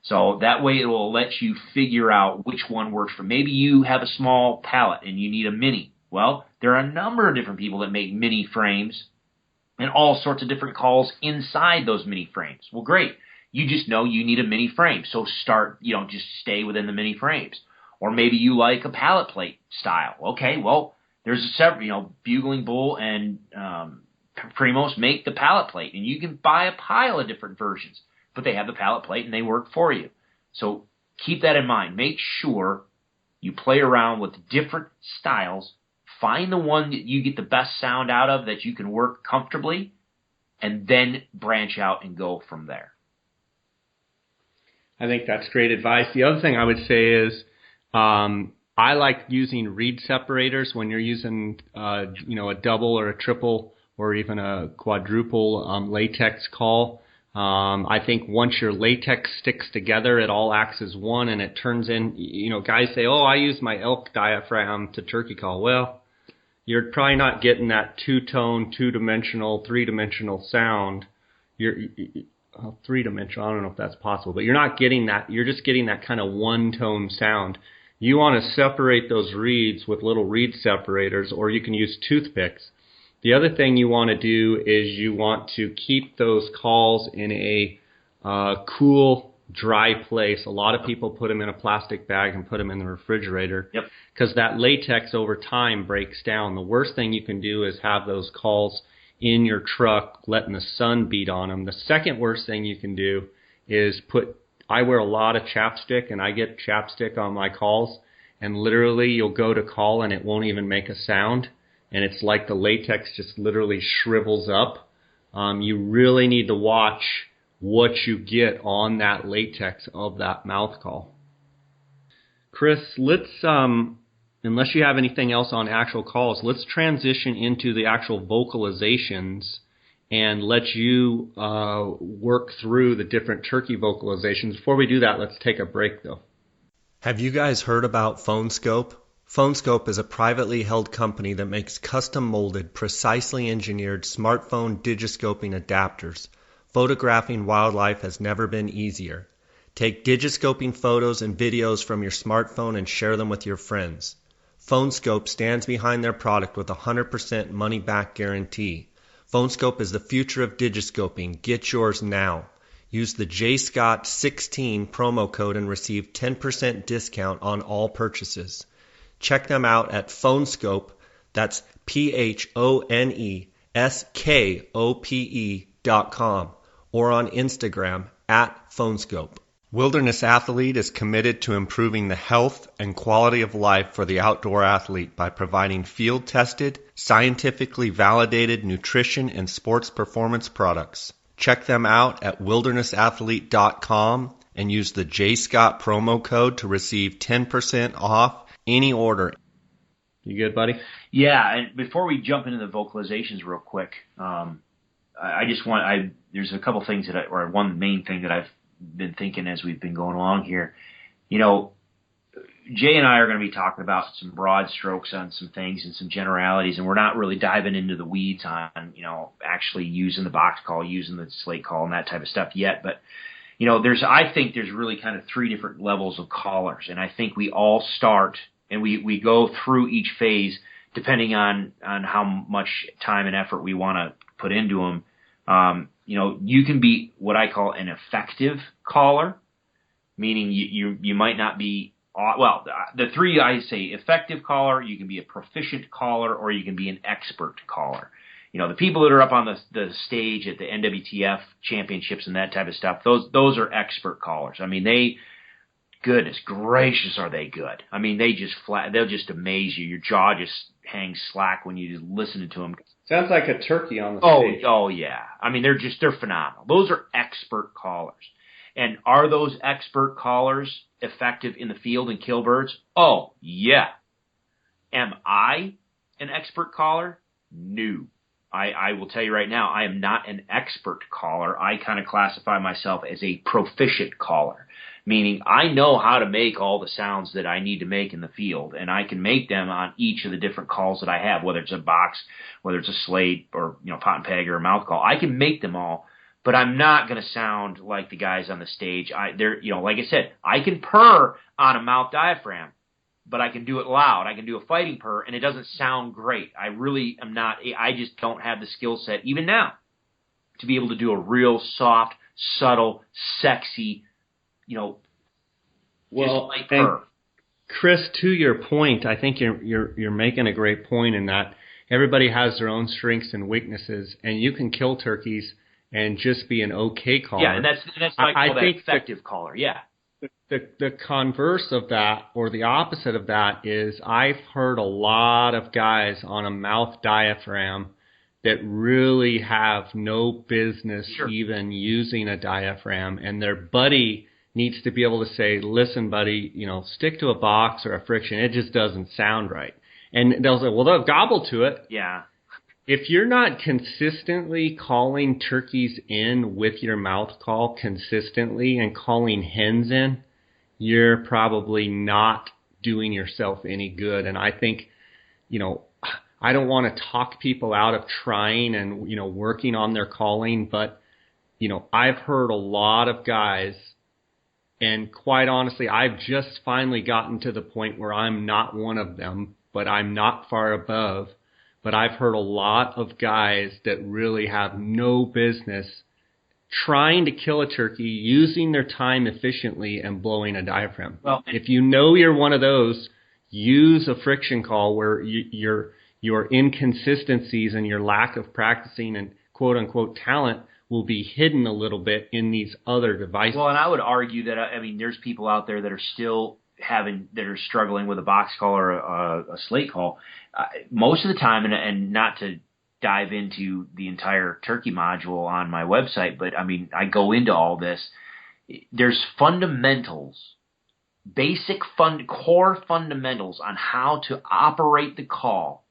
Speaker 2: So that way it will let you figure out which one works for. Maybe you have a small palette and you need a mini. Well, there are a number of different people that make mini frames and all sorts of different calls inside those mini frames. Well, great. You just know you need a mini frame. So just stay within the mini frames. Or maybe you like a palette plate style. Okay, well, there's several, Bugling Bull and Primos make the palette plate, and you can buy a pile of different versions, but they have the palette plate and they work for you. So keep that in mind. Make sure you play around with different styles, find the one that you get the best sound out of that you can work comfortably, and then branch out and go from there.
Speaker 3: I think that's great advice. The other thing I would say is, I like using reed separators when you're using, a double or a triple or even a quadruple latex call. I think once your latex sticks together, it all acts as one, and it turns in. Guys say, "Oh, I use my elk diaphragm to turkey call." Well, you're probably not getting that two-tone, two-dimensional, three-dimensional sound. Three-dimensional. I don't know if that's possible, but you're not getting that. You're just getting that kind of one-tone sound. You want to separate those reeds with little reed separators, or you can use toothpicks. The other thing you want to do is you want to keep those calls in a cool, dry place. A lot of people put them in a plastic bag and put them in the refrigerator.
Speaker 2: Yep.
Speaker 3: Because that latex over time breaks down. The worst thing you can do is have those calls in your truck letting the sun beat on them. The second worst thing you can do is I wear a lot of chapstick, and I get chapstick on my calls, and literally you'll go to call and it won't even make a sound, and it's like the latex just literally shrivels up. You really need to watch what you get on that latex of that mouth call. Chris, let's, unless you have anything else on actual calls, let's transition into the actual vocalizations and let you work through the different turkey vocalizations. Before we do that, let's take a break, though.
Speaker 1: Have you guys heard about PhoneScope? PhoneScope is a privately held company that makes custom-molded, precisely engineered smartphone digiscoping adapters. Photographing wildlife has never been easier. Take digiscoping photos and videos from your smartphone and share them with your friends. PhoneScope stands behind their product with a 100% money-back guarantee. PhoneScope is the future of digiscoping. Get yours now. Use the JScott16 promo code and receive 10% discount on all purchases. check them out at Phonescope. That's PHONESKOPE.com, or on Instagram at Phonescope. Wilderness Athlete is committed to improving the health and quality of life for the outdoor athlete by providing field-tested, scientifically validated nutrition and sports performance products. Check them out at wildernessathlete.com and use the JScott promo code to receive 10% off any order.
Speaker 3: You good, buddy?
Speaker 2: Yeah, and before we jump into the vocalizations real quick, there's a couple things or one main thing that I've been thinking as we've been going along here. You know, Jay and I are going to be talking about some broad strokes on some things and some generalities, and we're not really diving into the weeds on, actually using the box call, using the slate call, and that type of stuff yet. But, I think there's really kind of three different levels of callers, and I think we all start and we go through each phase depending on how much time and effort we want to put into them. You can be what I call an effective caller, meaning you might not be, the three I say: effective caller, you can be a proficient caller, or you can be an expert caller. The people that are up on the stage at the NWTF championships and that type of stuff, those are expert callers. I mean, goodness gracious, are they good? I mean, they'll just amaze you. Your jaw just hangs slack when you listen to them.
Speaker 3: Sounds like a turkey on the stage.
Speaker 2: Oh yeah. I mean, they're phenomenal. Those are expert callers. And are those expert callers effective in the field and kill birds? Oh, yeah. Am I an expert caller? No. I will tell you right now, I am not an expert caller. I kind of classify myself as a proficient caller, meaning I know how to make all the sounds that I need to make in the field, and I can make them on each of the different calls that I have, whether it's a box, whether it's a slate, or pot and peg or a mouth call. I can make them all. But I'm not going to sound like the guys on the stage. Like I said, I can purr on a mouth diaphragm, but I can do it loud. I can do a fighting purr, and it doesn't sound great. I really am not. I just don't have the skill set, even now, to be able to do a real soft, subtle, sexy, just light purr.
Speaker 3: Chris, to your point, I think you're making a great point in that everybody has their own strengths and weaknesses, and you can kill turkeys and just be an okay caller.
Speaker 2: Yeah, and that's what I call that effective caller, yeah.
Speaker 3: The converse of that, or the opposite of that, is I've heard a lot of guys on a mouth diaphragm that really have no business even using a diaphragm, and their buddy needs to be able to say, listen, buddy, stick to a box or a friction. It just doesn't sound right. And they'll say, well, they'll gobble to it.
Speaker 2: Yeah.
Speaker 3: If you're not consistently calling turkeys in with your mouth call consistently and calling hens in, you're probably not doing yourself any good. And I think, I don't want to talk people out of trying and, working on their calling, but, I've heard a lot of guys, and quite honestly, I've just finally gotten to the point where I'm not one of them, but I'm not far above. But I've heard a lot of guys that really have no business trying to kill a turkey, using their time efficiently, and blowing a diaphragm. Well, if you're one of those, use a friction call where your inconsistencies and your lack of practicing and quote-unquote talent will be hidden a little bit in these other devices.
Speaker 2: Well, and I would argue that, there's people out there that are still struggling with a box call or a slate call most of the time, and not to dive into the entire turkey module on my website, but I go into all this. There's fundamentals, core fundamentals on how to operate the call,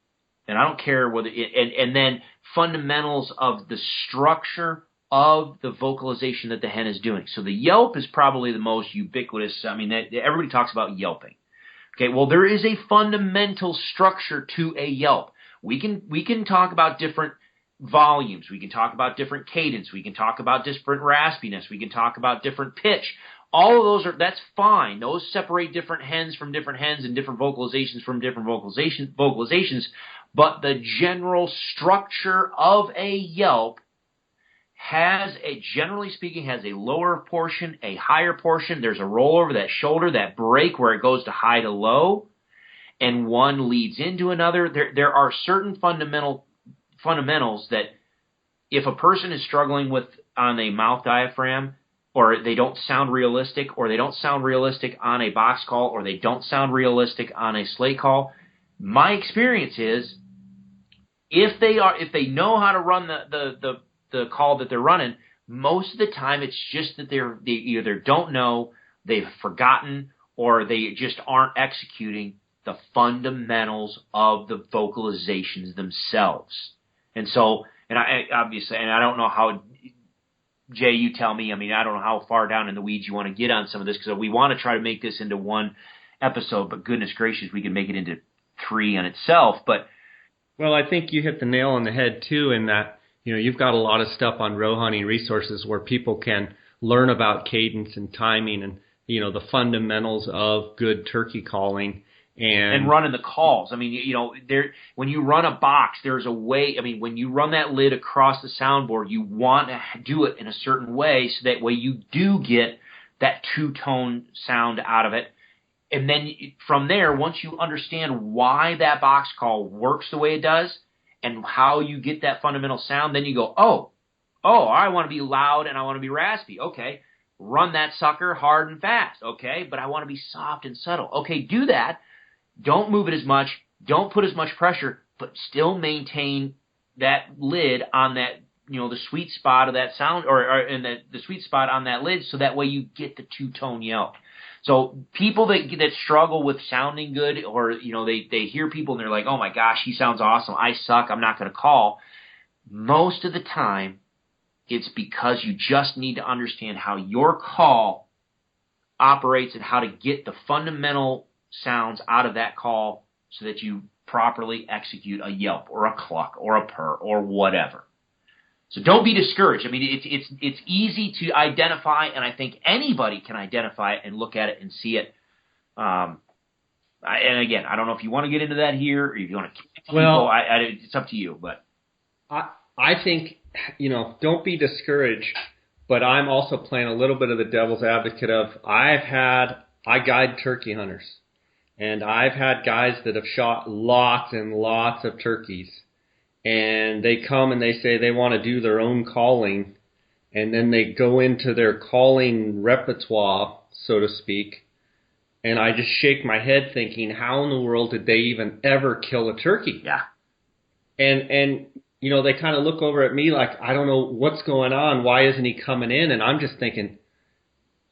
Speaker 2: and I don't care whether and then fundamentals of the structure of the vocalization that the hen is doing. So the yelp is probably the most ubiquitous. Everybody talks about yelping. Okay, well, there is a fundamental structure to a yelp. We can talk about different volumes. We can talk about different cadence. We can talk about different raspiness. We can talk about different pitch. All of those that's fine. Those separate different hens from different hens and different vocalizations from different vocalizations. But the general structure of a yelp generally speaking, has a lower portion, a higher portion. There's a roll over that shoulder, that break where it goes to high to low. and one leads into another. There are certain fundamentals that if a person is struggling with on a mouth diaphragm, or they don't sound realistic, or they don't sound realistic on a box call, or they don't sound realistic on a slate call, my experience is if they know how to run the call that they're running, most of the time it's just that they either don't know, they've forgotten, or they just aren't executing the fundamentals of the vocalizations themselves. And so, and I obviously, and I don't know how, Jay, you tell me, I mean, I don't know how far down in the weeds you want to get on some of this, because we want to try to make this into one episode, but goodness gracious, we can make it into 3 on itself. But
Speaker 3: well, I think you hit the nail on the head too, in that, you know, you've got a lot of stuff on Row Hunting Resources where people can learn about cadence and timing and, you know, the fundamentals of good turkey calling and
Speaker 2: running the calls. I mean, you know, when you run a box, there's a way. I mean, when you run that lid across the soundboard, you want to do it in a certain way so that way you do get that two-tone sound out of it. And then from there, once you understand why that box call works the way it does and how you get that fundamental sound, then you go, oh, I want to be loud and I want to be raspy. Okay, run that sucker hard and fast. Okay, but I want to be soft and subtle. Okay, do that. Don't move it as much. Don't put as much pressure, but still maintain that lid on that, you know, the sweet spot of that sound, or in the sweet spot on that lid, so that way you get the two-tone yelp. So people that struggle with sounding good, or, you know, they hear people and they're like, oh my gosh, he sounds awesome, I suck, I'm not going to call. Most of the time, it's because you just need to understand how your call operates and how to get the fundamental sounds out of that call so that you properly execute a yelp or a cluck or a purr or whatever. So don't be discouraged. I mean, it's easy to identify, and I think anybody can identify it and look at it and see it. And again, I don't know if you want to get into that here or if you want to keep people. It's up to you. But
Speaker 3: I think, you know, don't be discouraged. But I'm also playing a little bit of the devil's advocate of I guide turkey hunters. And I've had guys that have shot lots and lots of turkeys, and they come and they say they want to do their own calling, and then they go into their calling repertoire, so to speak, and I just shake my head thinking, how in the world did they even ever kill a turkey?
Speaker 2: Yeah.
Speaker 3: And you know, they kind of look over at me like, I don't know what's going on, why isn't he coming in? And I'm just thinking,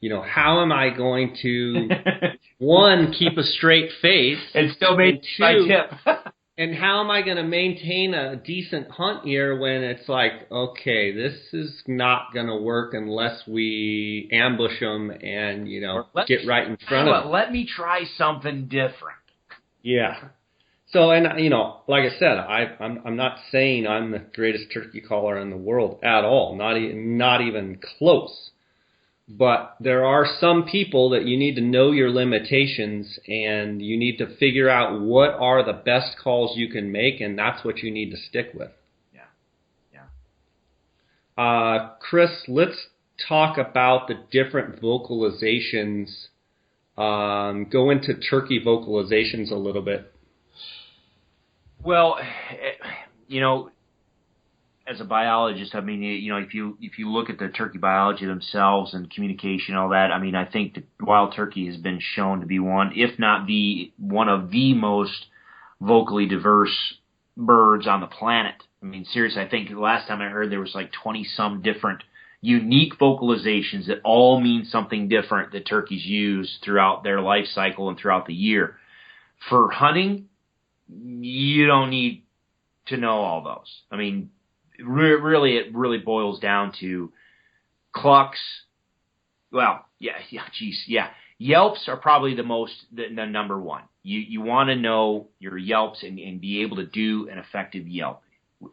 Speaker 3: you know, how am I going to, one, keep a straight face,
Speaker 2: and still make my tip?
Speaker 3: And how am I going to maintain a decent hunt ear when it's like, okay, this is not going to work unless we ambush them and, you know, get right in front of them.
Speaker 2: Let me try something different.
Speaker 3: Yeah. So, and, you know, like I said, I'm not saying I'm the greatest turkey caller in the world at all, not even close. But there are some people that you need to know your limitations, and you need to figure out what are the best calls you can make, and that's what you need to stick with. Yeah. Chris, let's talk about the different vocalizations. Go into turkey vocalizations a little bit.
Speaker 2: Well, you know, as a biologist, I mean, you know, if you look at the turkey biology themselves and communication and all that, I mean, I think the wild turkey has been shown to be one, if not one of the most vocally diverse birds on the planet. I mean, seriously, I think the last time I heard there was like 20-some different unique vocalizations that all mean something different that turkeys use throughout their life cycle and throughout the year. For hunting, you don't need to know all those. I mean, it really boils down to clucks. Well, yelps are probably the number one. You want to know your yelps and be able to do an effective yelp.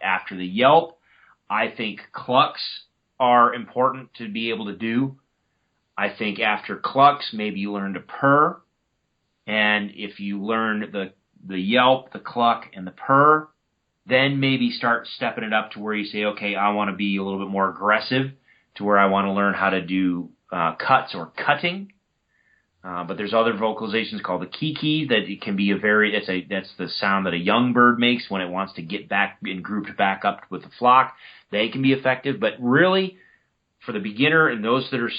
Speaker 2: After the yelp, I think clucks are important to be able to do. I think after clucks, maybe you learn to purr. And if you learn the yelp, the cluck, and the purr, then maybe start stepping it up to where you say, okay, I want to be a little bit more aggressive, to where I want to learn how to do cuts or cutting. But there's other vocalizations called the kiki that it can be that's the sound that a young bird makes when it wants to get back and grouped back up with the flock. They can be effective, but really for the beginner and those that are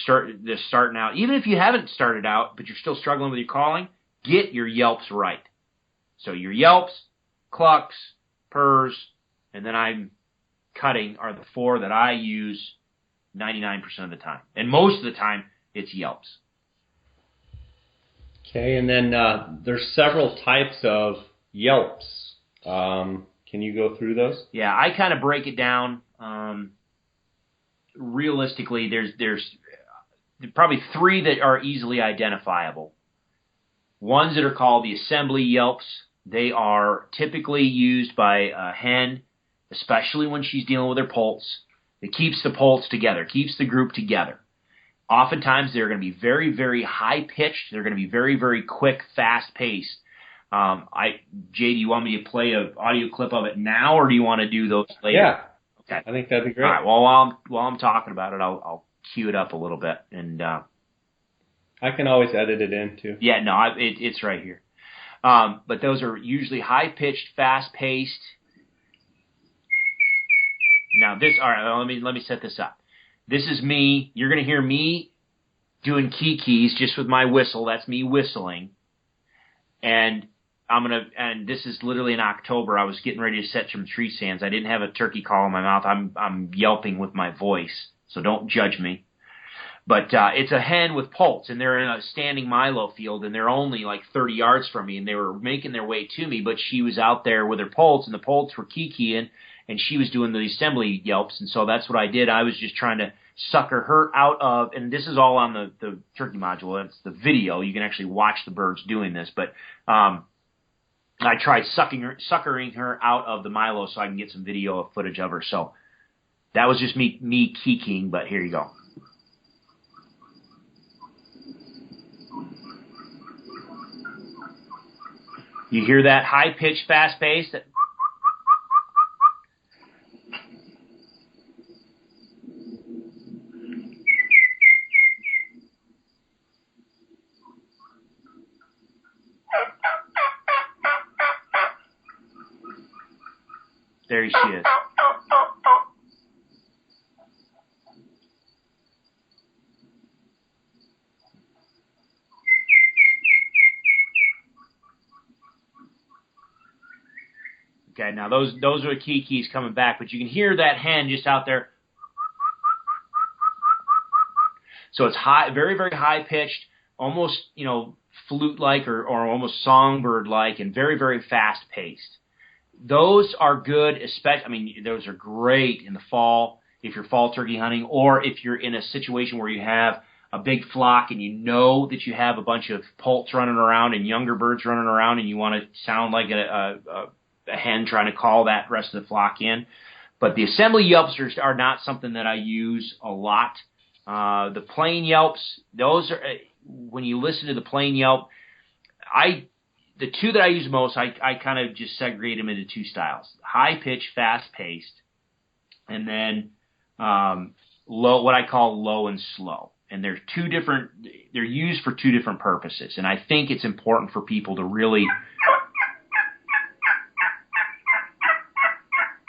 Speaker 2: starting out, even if you haven't started out but you're still struggling with your calling, get your yelps right. So your yelps, clucks, purrs, and then I'm cutting are the 4 that I use 99% of the time. And most of the time, it's yelps.
Speaker 3: Okay, and then there's several types of yelps. Can you go through those?
Speaker 2: Yeah, I kind of break it down. Realistically, there's probably 3 that are easily identifiable. Ones that are called the assembly yelps. They are typically used by a hen, especially when she's dealing with her poults. It keeps the poults together, keeps the group together. Oftentimes, they're going to be very, very high-pitched. They're going to be very, very quick, fast-paced. Jay, do you want me to play an audio clip of it now, or do you want to do those later?
Speaker 3: Yeah.
Speaker 2: Okay.
Speaker 3: I think that'd be great.
Speaker 2: All right. Well, while I'm talking about it, I'll cue it up a little bit. And
Speaker 3: I can always edit it in, too.
Speaker 2: Yeah, no, it's right here. But those are usually high-pitched, fast-paced. Now, all right, let me set this up. This is me. You're going to hear me doing kikis just with my whistle. That's me whistling. And this is literally in October. I was getting ready to set some tree stands. I didn't have a turkey call in my mouth. I'm yelping with my voice, so don't judge me. But it's a hen with poults, and they're in a standing milo field, and they're only like 30 yards from me, and they were making their way to me, but she was out there with her poults, and the poults were kikiing, and she was doing the assembly yelps, and so that's what I did. I was just trying to sucker her out of, and this is all on the turkey module. It's the video. You can actually watch the birds doing this, but I tried suckering her out of the milo so I can get some video footage of her. So that was just me kikiing, but here you go. You hear that high-pitched, fast-paced? There she is. Okay, now those are the kikis coming back, but you can hear that hen just out there. So it's high, very, very high pitched, almost, flute-like or almost songbird-like, and very, very fast paced. Those are good, those are great in the fall if you're fall turkey hunting, or if you're in a situation where you have a big flock and you know that you have a bunch of poults running around and younger birds running around, and you want to sound like a hen trying to call that rest of the flock in. But the assembly yelps are not something that I use a lot. The plain yelps, those are, when you listen to the plain yelp, the 2 that I use most, I kind of just segregate them into 2 styles: high pitch, fast paced, and then low, what I call low and slow. And they're used for 2 different purposes. And I think it's important for people to really.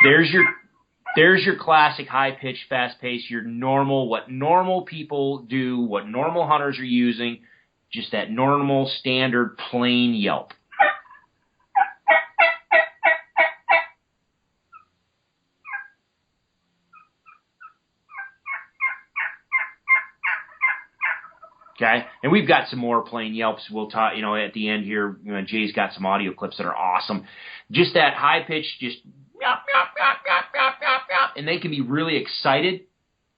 Speaker 2: There's your classic high-pitched, fast-paced, your normal, what normal people do, what normal hunters are using, just that normal, standard, plain yelp. Okay, and we've got some more plain yelps. We'll talk, at the end here. Jay's got some audio clips that are awesome. Just that high-pitched, just and they can be really excited,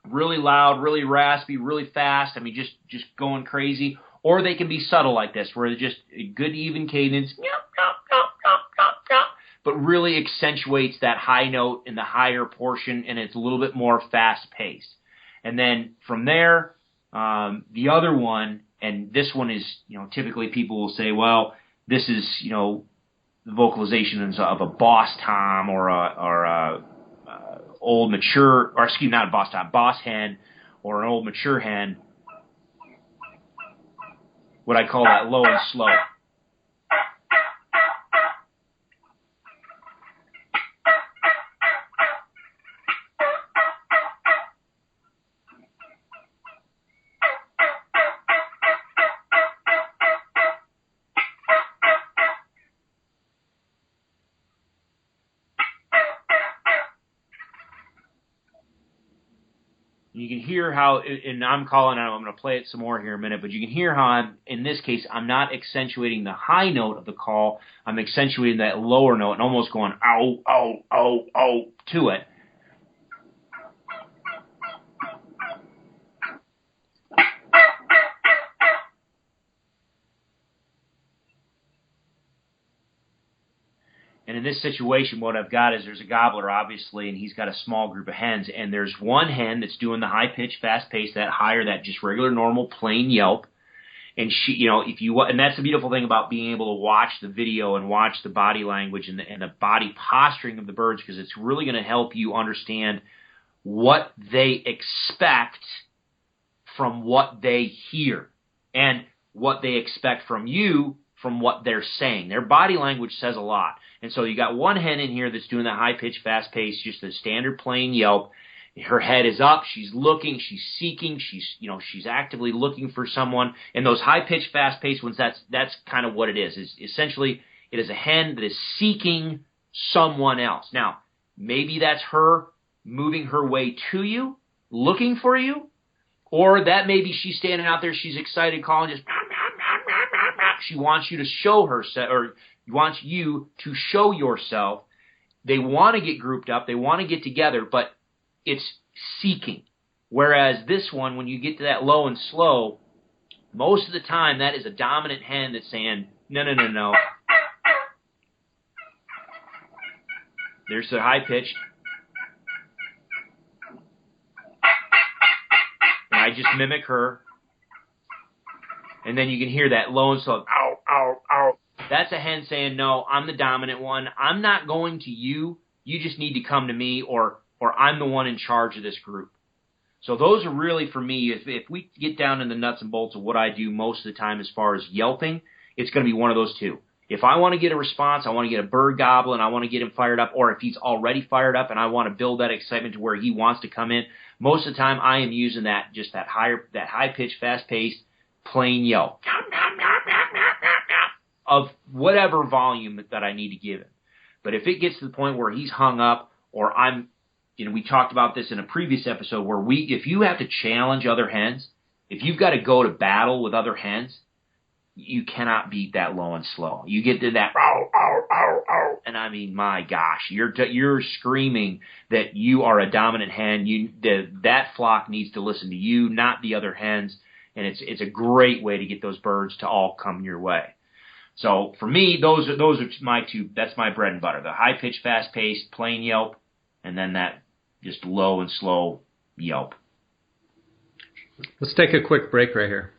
Speaker 2: really loud, really raspy, really fast. Just going crazy. Or they can be subtle like this, where they're just a good even cadence, but really accentuates that high note in the higher portion, and it's a little bit more fast-paced. And then from there, the other one, and this one is, typically people will say, well, this is, the vocalizations of a boss tom or a old mature, or excuse me, not a boss tom, boss hen or an old mature hen. what I call that low and slow. You can hear how, and I'm calling out, I'm going to play it some more here in a minute, but you can hear how in this case, I'm not accentuating the high note of the call. I'm accentuating that lower note and almost going, ow, ow, ow, ow, to it. And in this situation, what I've got is there's a gobbler, obviously, and he's got a small group of hens. And there's one hen that's doing the high-pitched, fast-paced, that higher, that just regular, normal, plain yelp. And she, you know, and that's the beautiful thing about being able to watch the video and watch the body language and the body posturing of the birds, because it's really going to help you understand what they expect from what they hear and what they expect from you from what they're saying. Their body language says a lot. And so you got one hen in here that's doing that high-pitched, fast-paced, just a standard plain yelp. Her head is up. She's looking. She's seeking. She's actively looking for someone. And those high-pitched, fast-paced ones, that's kind of what it is. Essentially, it is a hen that is seeking someone else. Now, maybe that's her moving her way to you, looking for you, or that maybe she's standing out there. She's excited, calling, just she wants you to show herself, or wants you to show yourself. They want to get grouped up. They want to get together, but it's seeking. Whereas this one, when you get to that low and slow, most of the time that is a dominant hen that's saying, no, no, no, no. There's the high pitched. And I just mimic her. And then you can hear that low and slow, ow, ow, ow. That's a hen saying, no, I'm the dominant one. I'm not going to you. You just need to come to me, or I'm the one in charge of this group. So those are really, for me, if we get down in the nuts and bolts of what I do most of the time as far as yelping, it's going to be one of those two. If I want to get a response, I want to get a bird gobbling, I want to get him fired up, or if he's already fired up and I want to build that excitement to where he wants to come in, most of the time I am using that high-pitched, fast-paced, plain yelp of whatever volume that I need to give him. But if it gets to the point where he's hung up, or we talked about this in a previous episode, where if you have to challenge other hens, if you've got to go to battle with other hens, you cannot beat that low and slow. You get to that, ow, ow, ow, ow, and I mean, my gosh, you're screaming that you are a dominant hen. That flock needs to listen to you, not the other hens, and it's a great way to get those birds to all come your way. So for me, those are my two. That's my bread and butter: the high pitched, fast paced, plain yelp, and then that just low and slow yelp.
Speaker 3: Let's take a quick break right here.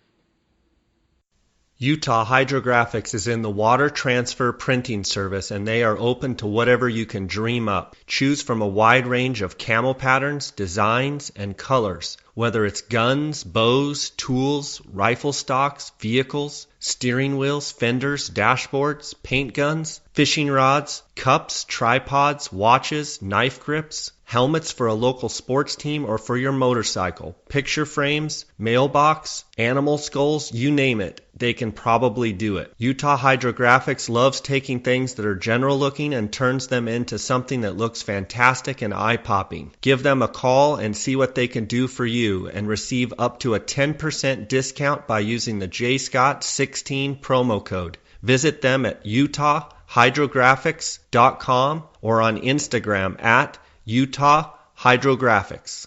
Speaker 1: Utah Hydrographics is in the water transfer printing service, and they are open to whatever you can dream up. Choose from a wide range of camo patterns, designs, and colors. Whether it's guns, bows, tools, rifle stocks, vehicles, steering wheels, fenders, dashboards, paint guns, fishing rods, cups, tripods, watches, knife grips, helmets for a local sports team or for your motorcycle, picture frames, mailbox, animal skulls, you name it, they can probably do it. Utah Hydrographics loves taking things that are general looking and turns them into something that looks fantastic and eye-popping. Give them a call and see what they can do for you, and receive up to a 10% discount by using the JScott16 promo code. Visit them at utahhydrographics.com or on Instagram at Utah Hydrographics.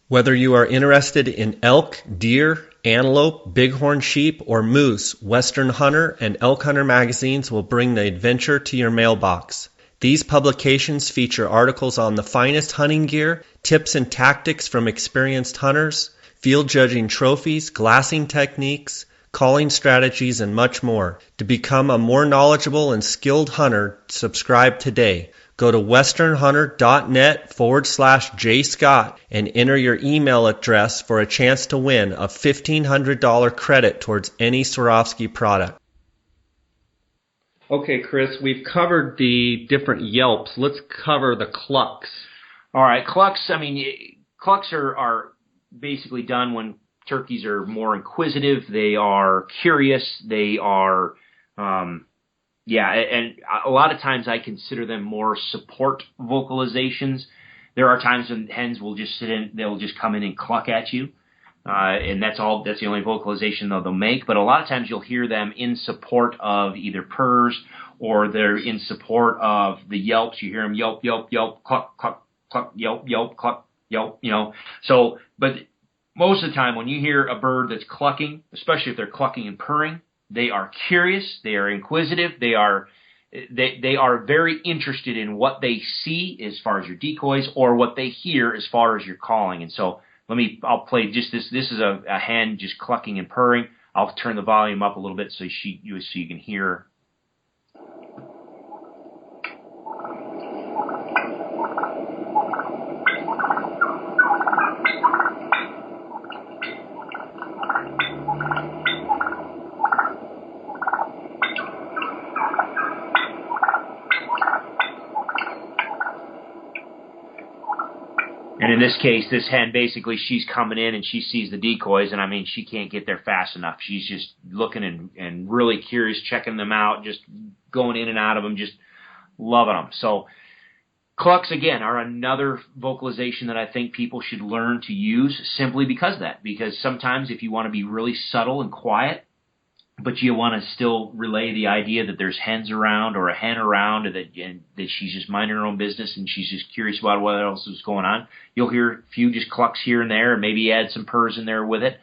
Speaker 1: Whether you are interested in elk, deer, antelope, bighorn sheep, or moose, Western Hunter and Elk Hunter magazines will bring the adventure to your mailbox. These publications feature articles on the finest hunting gear, tips and tactics from experienced hunters, field judging trophies, glassing techniques, calling strategies, and much more. To become a more knowledgeable and skilled hunter, subscribe today. Go to westernhunter.net/jscott and enter your email address for a chance to win a $1,500 credit towards any Swarovski product.
Speaker 3: Okay, Chris, we've covered the different yelps. Let's cover the clucks.
Speaker 2: All right, clucks. I mean, clucks are basically done when turkeys are more inquisitive. They are curious. They are, and a lot of times I consider them more support vocalizations. There are times when hens will just sit in, they'll just come in and cluck at you. And that's the only vocalization they'll make. But a lot of times you'll hear them in support of either purrs, or they're in support of the yelps. You hear them yelp, yelp, yelp, cluck, cluck, cluck, yelp, yelp, cluck, yelp, So, but most of the time when you hear a bird that's clucking, especially if they're clucking and purring, they are curious, they are inquisitive, they are very interested in what they see as far as your decoys, or what they hear as far as your calling. And so I'll play just this. This is a hen just clucking and purring. I'll turn the volume up a little bit so you can hear her. And in this case, this hen, basically, she's coming in and she sees the decoys, and I mean, she can't get there fast enough. She's just looking and really curious, checking them out, just going in and out of them, just loving them. So clucks, again, are another vocalization that I think people should learn to use, simply because of that. Because sometimes if you want to be really subtle and quiet, but you want to still relay the idea that there's hens around, or a hen around, and that she's just minding her own business and she's just curious about what else is going on, you'll hear a few just clucks here and there, and maybe add some purrs in there with it.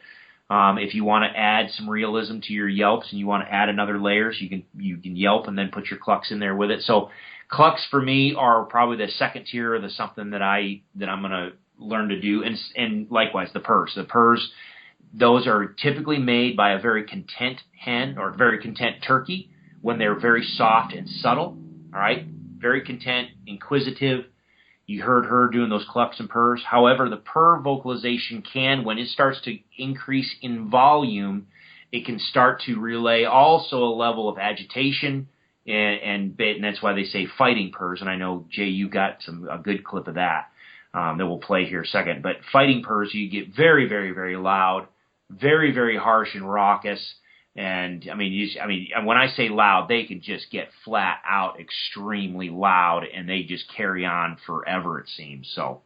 Speaker 2: If you want to add some realism to your yelps and you want to add another layers, you can yelp and then put your clucks in there with it. So clucks for me are probably the second tier of the something that I'm going to learn to do, and likewise the purrs. The purrs, those are typically made by a very content hen or very content turkey when they're very soft and subtle. All right, very content, inquisitive. You heard her doing those clucks and purrs. However, the purr vocalization can, when it starts to increase in volume, it can start to relay also a level of agitation, and that's why they say fighting purrs. And I know, Jay, you got a good clip of that that we'll play here in a second. But fighting purrs, you get very, very, very loud, very, very harsh and raucous. And I mean, when I say loud, they can just get flat out extremely loud, and they just carry on forever, it seems. So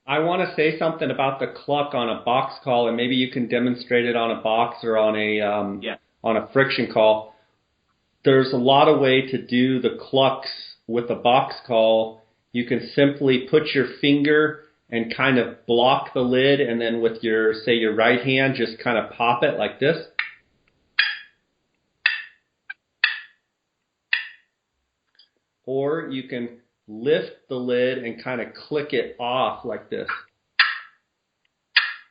Speaker 3: I want to say something about the cluck on a box call, and maybe you can demonstrate it on a box or on a friction call. There's a lot of way to do the clucks with a box call. You can simply put your finger and kind of block the lid, and then with your right hand, just kind of pop it like this. Or you can lift the lid and kind of click it off like this.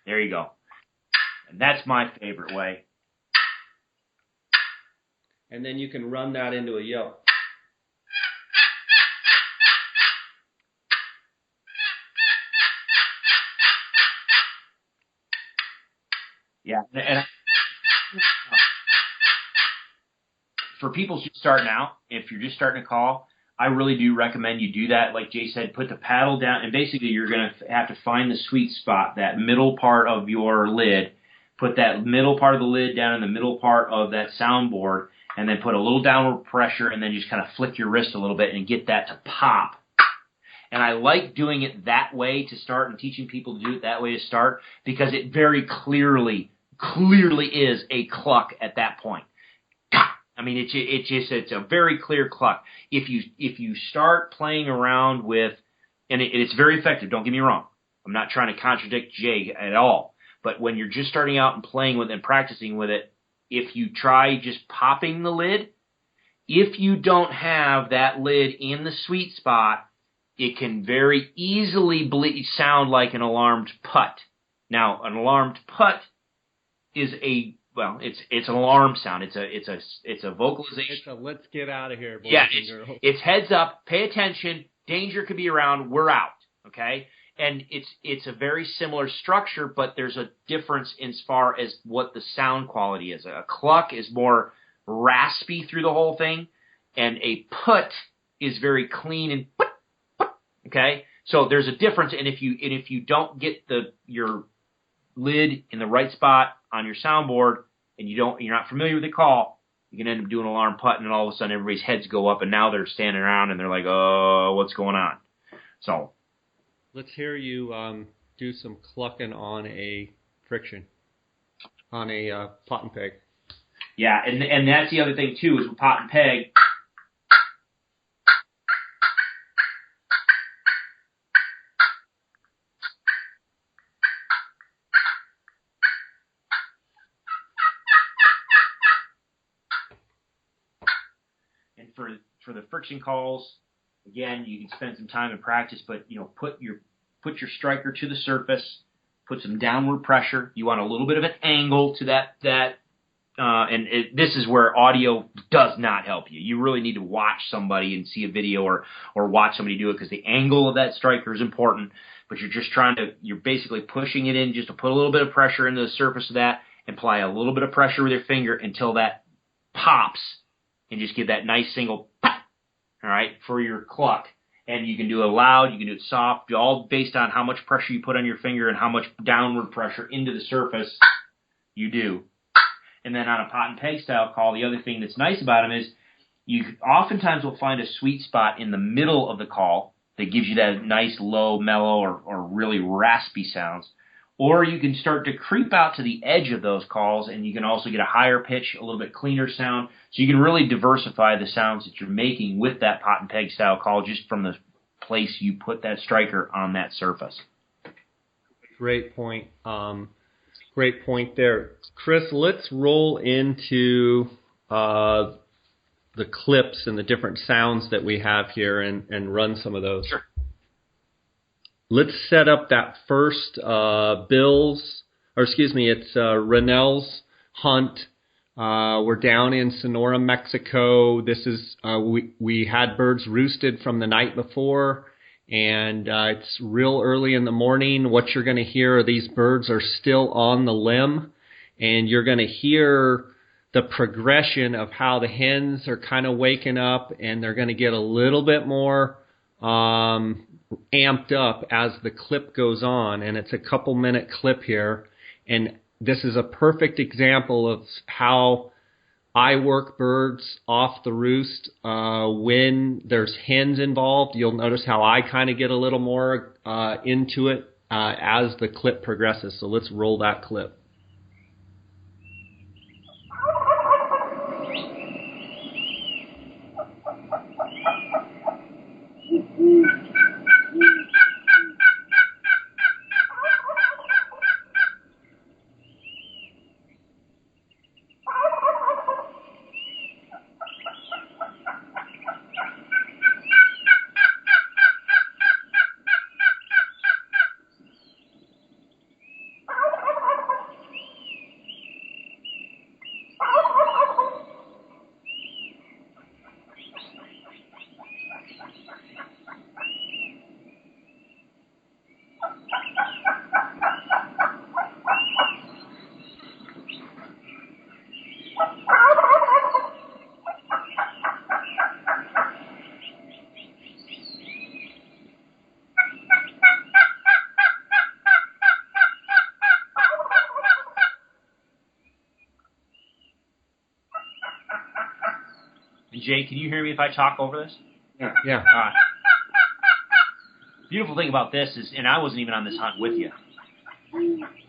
Speaker 2: There you go. And that's my favorite way.
Speaker 3: And then you can run that into a yelp.
Speaker 2: Yeah, and for people just starting out, if you're just starting to call, I really do recommend you do that. Like Jay said, put the paddle down, and basically you're going to have to find the sweet spot, that middle part of your lid. Put that middle part of the lid down in the middle part of that soundboard, and then put a little downward pressure, and then just kind of flick your wrist a little bit and get that to pop. And I like doing it that way to start, and teaching people to do it that way to start, because it very clearly is a cluck at that point. I mean, it's a very clear cluck. If you start playing around with, and it's very effective, don't get me wrong. I'm not trying to contradict Jay at all. But when you're just starting out and playing with it and practicing with it, if you try just popping the lid, if you don't have that lid in the sweet spot, it can very easily sound like an alarmed putt. Now, an alarmed putt is a it's an alarm sound. It's a vocalization.
Speaker 3: It's a let's get out of here, boys and girls.
Speaker 2: It's heads up, pay attention, danger could be around, we're out. Okay? And it's a very similar structure, but there's a difference as far as what the sound quality is. A cluck is more raspy through the whole thing, and a put is very clean and put. Okay? So there's a difference, and if you don't get your lid in the right spot on your soundboard, and you're not familiar with the call, you can end up doing alarm putt, and all of a sudden everybody's heads go up, and now they're standing around and they're like, "Oh, what's going on?" So
Speaker 3: let's hear you do some clucking on a friction, on a pot and peg.
Speaker 2: Yeah, and that's the other thing too is with pot and peg. For the friction calls, again, you can spend some time in practice, but put your striker to the surface, put some downward pressure. You want a little bit of an angle to that, this is where audio does not help you. You really need to watch somebody and see a video or watch somebody do it, because the angle of that striker is important. But you're basically pushing it in just to put a little bit of pressure into the surface of that, and apply a little bit of pressure with your finger until that pops, and just give that nice single pop, all right, for your cluck. And you can do it loud, you can do it soft, all based on how much pressure you put on your finger and how much downward pressure into the surface you do. And then on a pot and peg style call, the other thing that's nice about them is you oftentimes will find a sweet spot in the middle of the call that gives you that nice low, mellow, or really raspy sounds. Or you can start to creep out to the edge of those calls, and you can also get a higher pitch, a little bit cleaner sound. So you can really diversify the sounds that you're making with that pot and peg style call just from the place you put that striker on that surface.
Speaker 3: Great point. Great point there. Chris, let's roll into the clips and the different sounds that we have here and run some of those.
Speaker 2: Sure.
Speaker 3: Let's set up that first it's Rennell's hunt. We're down in Sonora, Mexico. This is we had birds roosted from the night before, and it's real early in the morning. What you're going to hear are these birds are still on the limb, and you're going to hear the progression of how the hens are kind of waking up, and they're going to get a little bit more amped up as the clip goes on, and it's a couple-minute clip here. And this is a perfect example of how I work birds off the roost when there's hens involved. You'll notice how I kind of get a little more into it as the clip progresses. So let's roll that clip.
Speaker 2: Jay, can you hear me if I talk over this?
Speaker 3: Yeah.
Speaker 2: Beautiful thing about this is, and I wasn't even on this hunt with you.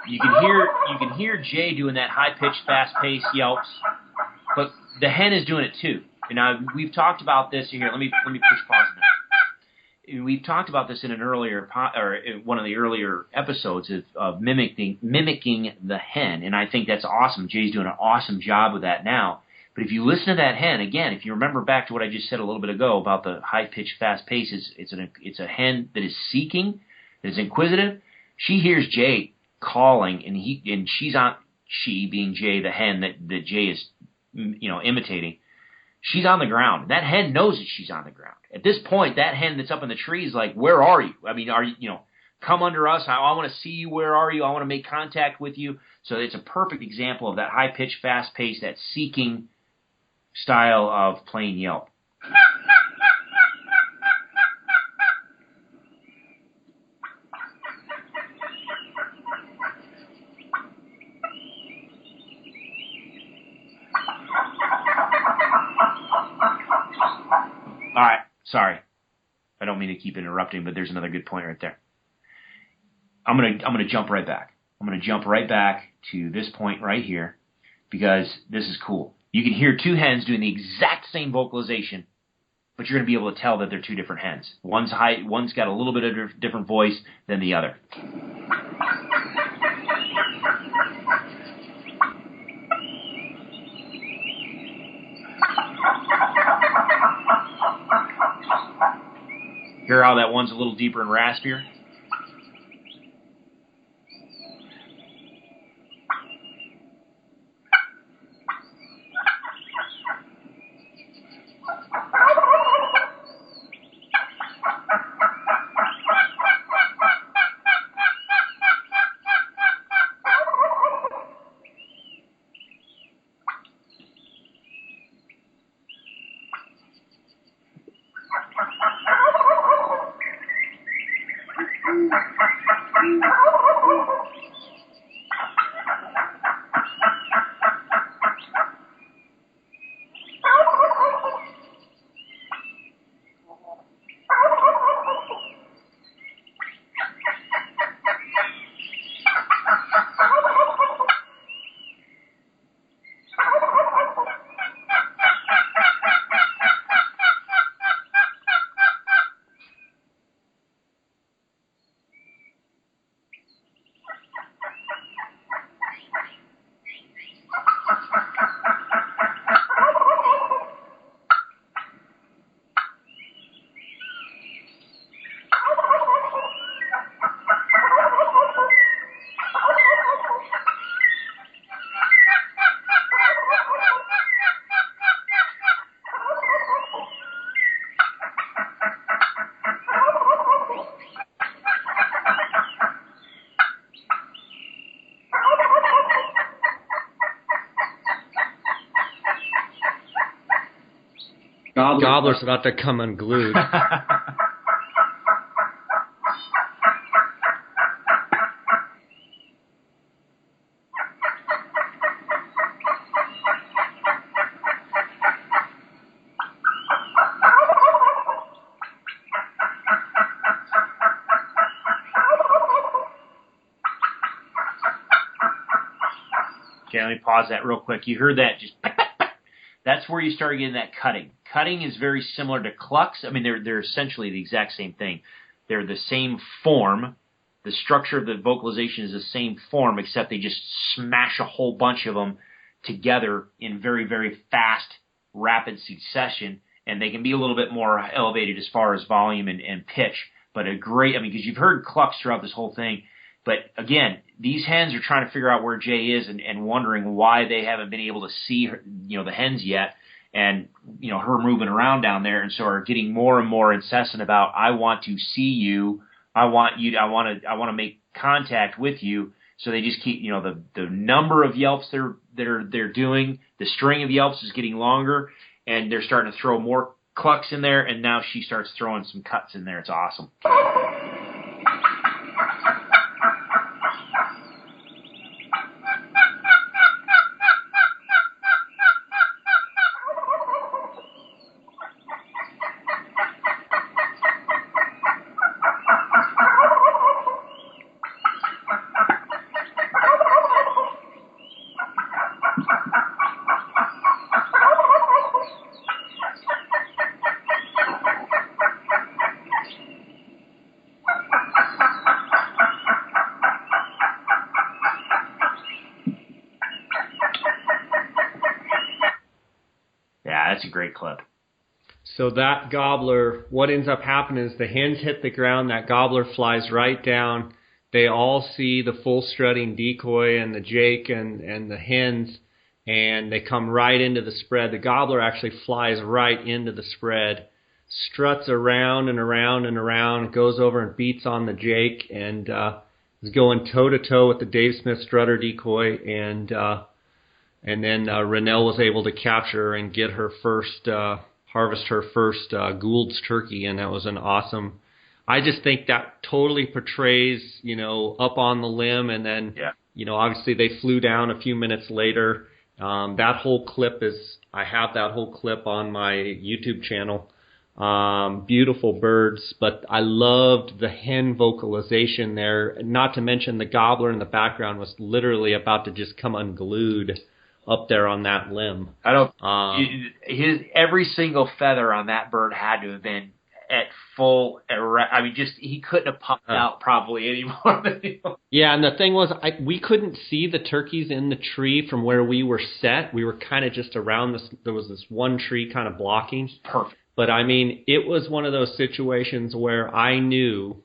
Speaker 2: You can hear Jay doing that high-pitched, fast-paced yelps, but the hen is doing it too. And now we've talked about this here. Let me push pause a minute. We've talked about this in an earlier one of the earlier episodes of mimicking the hen, and I think that's awesome. Jay's doing an awesome job with that now. But if you listen to that hen, again, if you remember back to what I just said a little bit ago about the high-pitched, fast pace, it's a hen that is seeking, that is inquisitive. She hears Jay calling, and she's on she being Jay, the hen that Jay is, imitating, she's on the ground. That hen knows that she's on the ground. At this point, that hen that's up in the tree is like, where are you? I mean, are you, come under us. I want to see you. Where are you? I want to make contact with you. So it's a perfect example of that high-pitched, fast-paced, that seeking style of plain yelp. All right, sorry. I don't mean to keep interrupting, but there's another good point right there. I'm gonna jump right back. I'm gonna jump right back to this point right here because this is cool. You can hear two hens doing the exact same vocalization, but you're gonna be able to tell that they're two different hens. One's got a little bit of a different voice than the other. Hear how that one's a little deeper and raspier?
Speaker 3: Gobbler's about to come unglued.
Speaker 2: Okay, let me pause that real quick. You heard that just... That's where you start getting that cutting. Cutting is very similar to clucks. I mean, they're essentially the exact same thing. They're the same form. The structure of the vocalization is the same form, except they just smash a whole bunch of them together in very, very fast, rapid succession, and they can be a little bit more elevated as far as volume and pitch. But because you've heard clucks throughout this whole thing. But again, these hens are trying to figure out where Jay is and wondering why they haven't been able to see her, the hens yet, and her moving around down there, and so are getting more and more incessant about, I want to see you, I want to make contact with you. So they just keep, the number of yelps they're doing, the string of yelps is getting longer, and they're starting to throw more clucks in there, and now she starts throwing some cuts in there. It's awesome. That's a great clip.
Speaker 3: So that gobbler, what ends up happening is the hens hit the ground, that gobbler flies right down they all see the full strutting decoy and the Jake and the hens, and they come right into the spread. The gobbler actually flies right into the spread, struts around and around and around, goes over and beats on the Jake, and is going toe-to-toe with the Dave Smith strutter decoy, and then Rennell was able to capture her and get her first, harvest her first Gould's turkey, and that was an awesome. I just think that totally portrays, up on the limb, and then, obviously they flew down a few minutes later. That whole clip I have that whole clip on my YouTube channel. Beautiful birds, but I loved the hen vocalization there. Not to mention the gobbler in the background was literally about to just come unglued up there on that limb.
Speaker 2: I don't. Every single feather on that bird had to have been at full. I mean, he couldn't have popped out probably anymore.
Speaker 3: Yeah, and the thing was, we couldn't see the turkeys in the tree from where we were set. We were kind of just around this. There was this one tree kind of blocking.
Speaker 2: Perfect.
Speaker 3: But I mean, it was one of those situations where I knew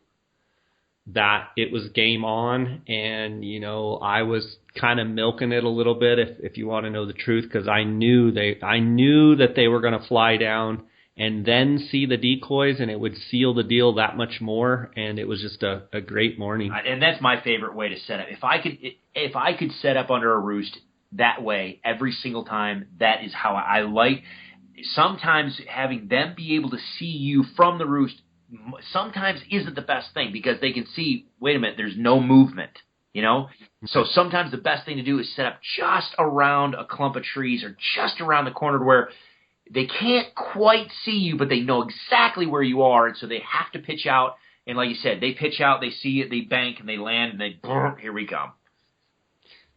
Speaker 3: that it was game on, and I was kind of milking it a little bit, if you want to know the truth, because I knew that they were going to fly down and then see the decoys, and it would seal the deal that much more. And it was just a great morning.
Speaker 2: And that's my favorite way to set up. If I could set up under a roost that way every single time, that is how I like. Sometimes having them be able to see you from the roost sometimes isn't the best thing, because they can see, wait a minute, there's no movement, So sometimes the best thing to do is set up just around a clump of trees or just around the corner where they can't quite see you, but they know exactly where you are, and so they have to pitch out. And like you said, they pitch out, they see it, they bank, and they land, and here we come.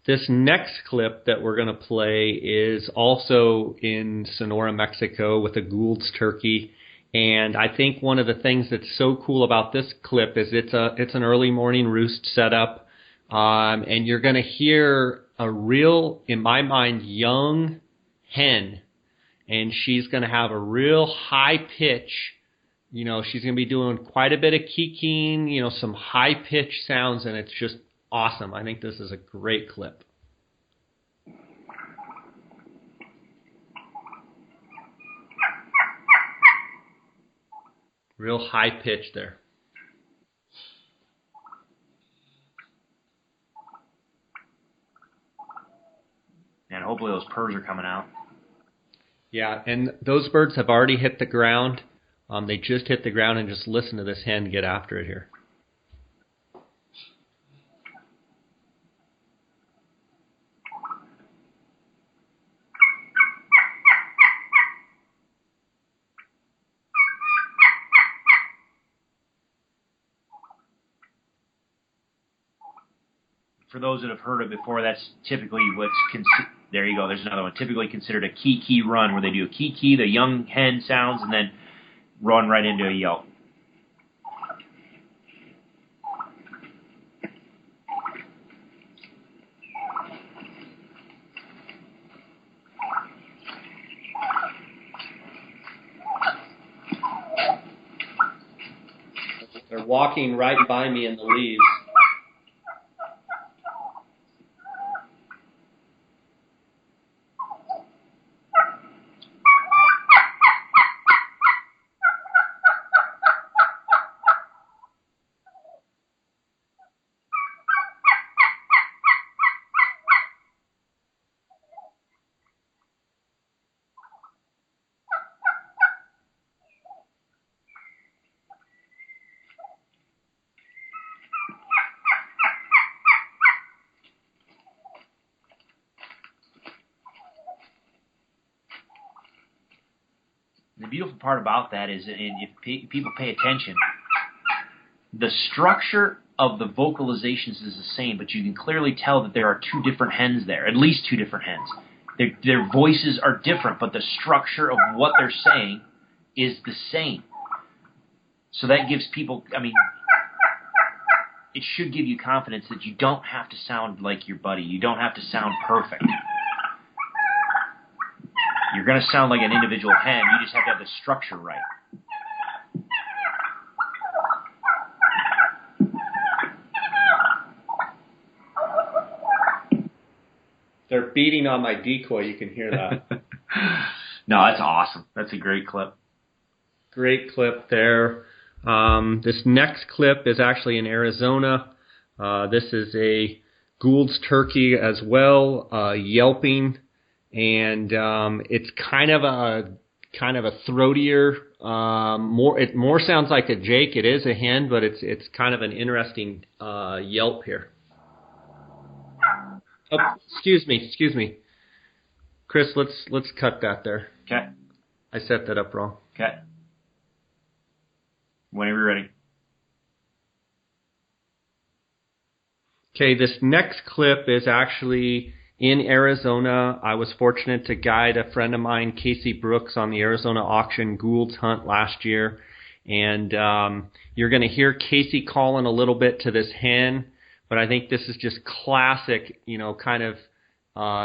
Speaker 3: This next clip that we're going to play is also in Sonora, Mexico, with a Gould's turkey. And I think one of the things that's so cool about this clip is it's an early morning roost setup, and you're going to hear a real, in my mind, young hen, and she's going to have a real high pitch. She's going to be doing quite a bit of keeking, some high pitch sounds, and it's just awesome. I think this is a great clip. Real high pitch there.
Speaker 2: And hopefully those purrs are coming out.
Speaker 3: Yeah, and those birds have already hit the ground. They just hit the ground, and just listen to this hen get after it here.
Speaker 2: For those that have heard it before, that's typically there you go, there's another one. Typically considered a key run, where they do a key, the young hen sounds, and then run right into a yelp.
Speaker 3: They're walking right by me in the leaves.
Speaker 2: The beautiful part about that is, and if people pay attention, the structure of the vocalizations is the same, but you can clearly tell that there are two different hens there, at least two different hens. Their voices are different, but the structure of what they're saying is the same. So that gives people, it should give you confidence that you don't have to sound like your buddy. You don't have to sound perfect. You're going to sound like an individual hen. You just have to have the structure right.
Speaker 3: beating on my decoy. You can hear that.
Speaker 2: No, that's awesome. That's a great clip.
Speaker 3: Great clip there. This next clip is actually in Arizona. This is a Gould's turkey as well, yelping, and it's kind of a throatier. It more sounds like a Jake. It is a hen, but it's kind of an interesting yelp here. Oh, excuse me, Chris. Let's cut that there.
Speaker 2: Okay.
Speaker 3: I set that up wrong.
Speaker 2: Okay. Whenever you're ready.
Speaker 3: Okay, this next clip is actually in Arizona. I was fortunate to guide a friend of mine, Casey Brooks, on the Arizona auction Gould's hunt last year. And you're going to hear Casey calling a little bit to this hen, but I think this is just classic, kind of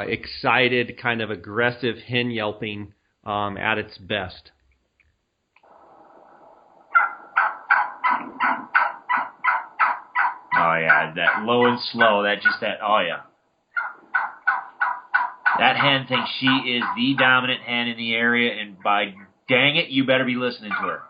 Speaker 3: excited, kind of aggressive hen yelping at its best.
Speaker 2: Oh yeah, that low and slow, oh yeah. That hen thinks she is the dominant hen in the area, and by dang it, you better be listening to her.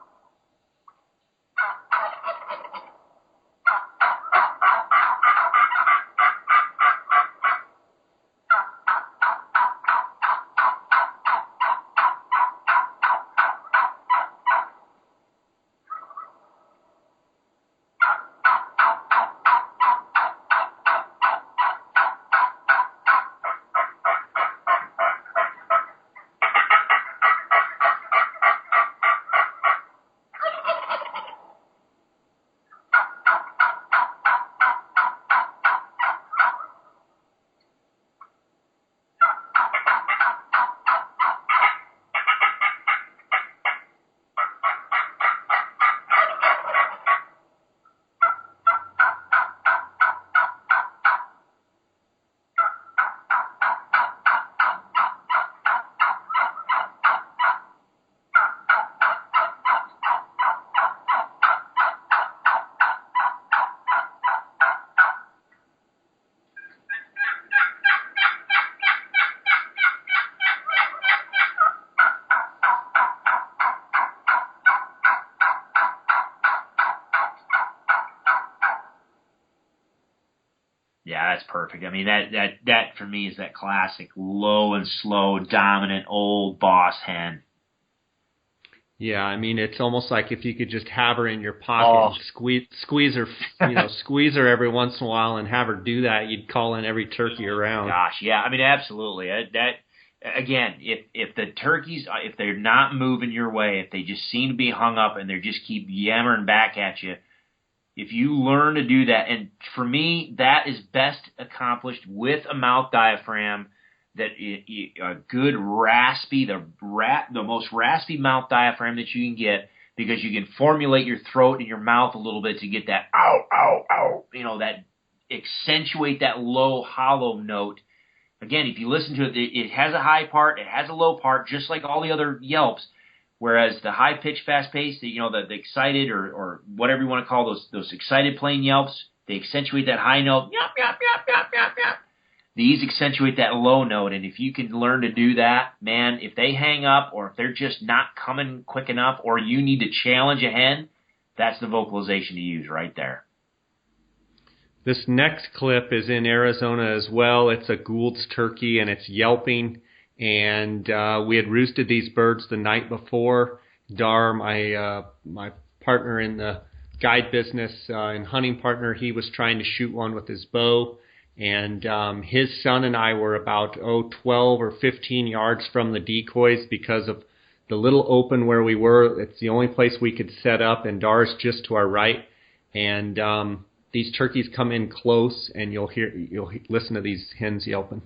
Speaker 2: Yeah, that's perfect. I mean, that for me is that classic low and slow, dominant old boss hen.
Speaker 3: Yeah, I mean, it's almost like if you could just have her in your pocket and squeeze her, squeeze her every once in a while and have her do that, you'd call in every turkey around.
Speaker 2: Gosh, yeah, I mean, absolutely. That again, if the turkeys, if they're not moving your way, if they just seem to be hung up and they just keep yammering back at you, if you learn to do that, and for me, that is best accomplished with a mouth diaphragm, that a good raspy, the most raspy mouth diaphragm that you can get, because you can formulate your throat and your mouth a little bit to get that ow, ow, ow, that accentuate that low, hollow note. Again, if you listen to it, it has a high part, it has a low part, just like all the other yelps. Whereas the high pitch, fast paced, the excited or whatever you want to call those excited plain yelps, they accentuate that high note. Yap, yap, yap, yap, yap, yap. These accentuate that low note, and if you can learn to do that, man, if they hang up or if they're just not coming quick enough, or you need to challenge a hen, that's the vocalization to use right there.
Speaker 3: This next clip is in Arizona as well. It's a Gould's turkey, and it's yelping. And we had roosted these birds the night before. Dar, my partner in the guide business and hunting partner, he was trying to shoot one with his bow. And his son and I were about 12 or 15 yards from the decoys because of the little open where we were. It's the only place we could set up, and Dar's just to our right. And these turkeys come in close, and you'll listen to these hens yelping.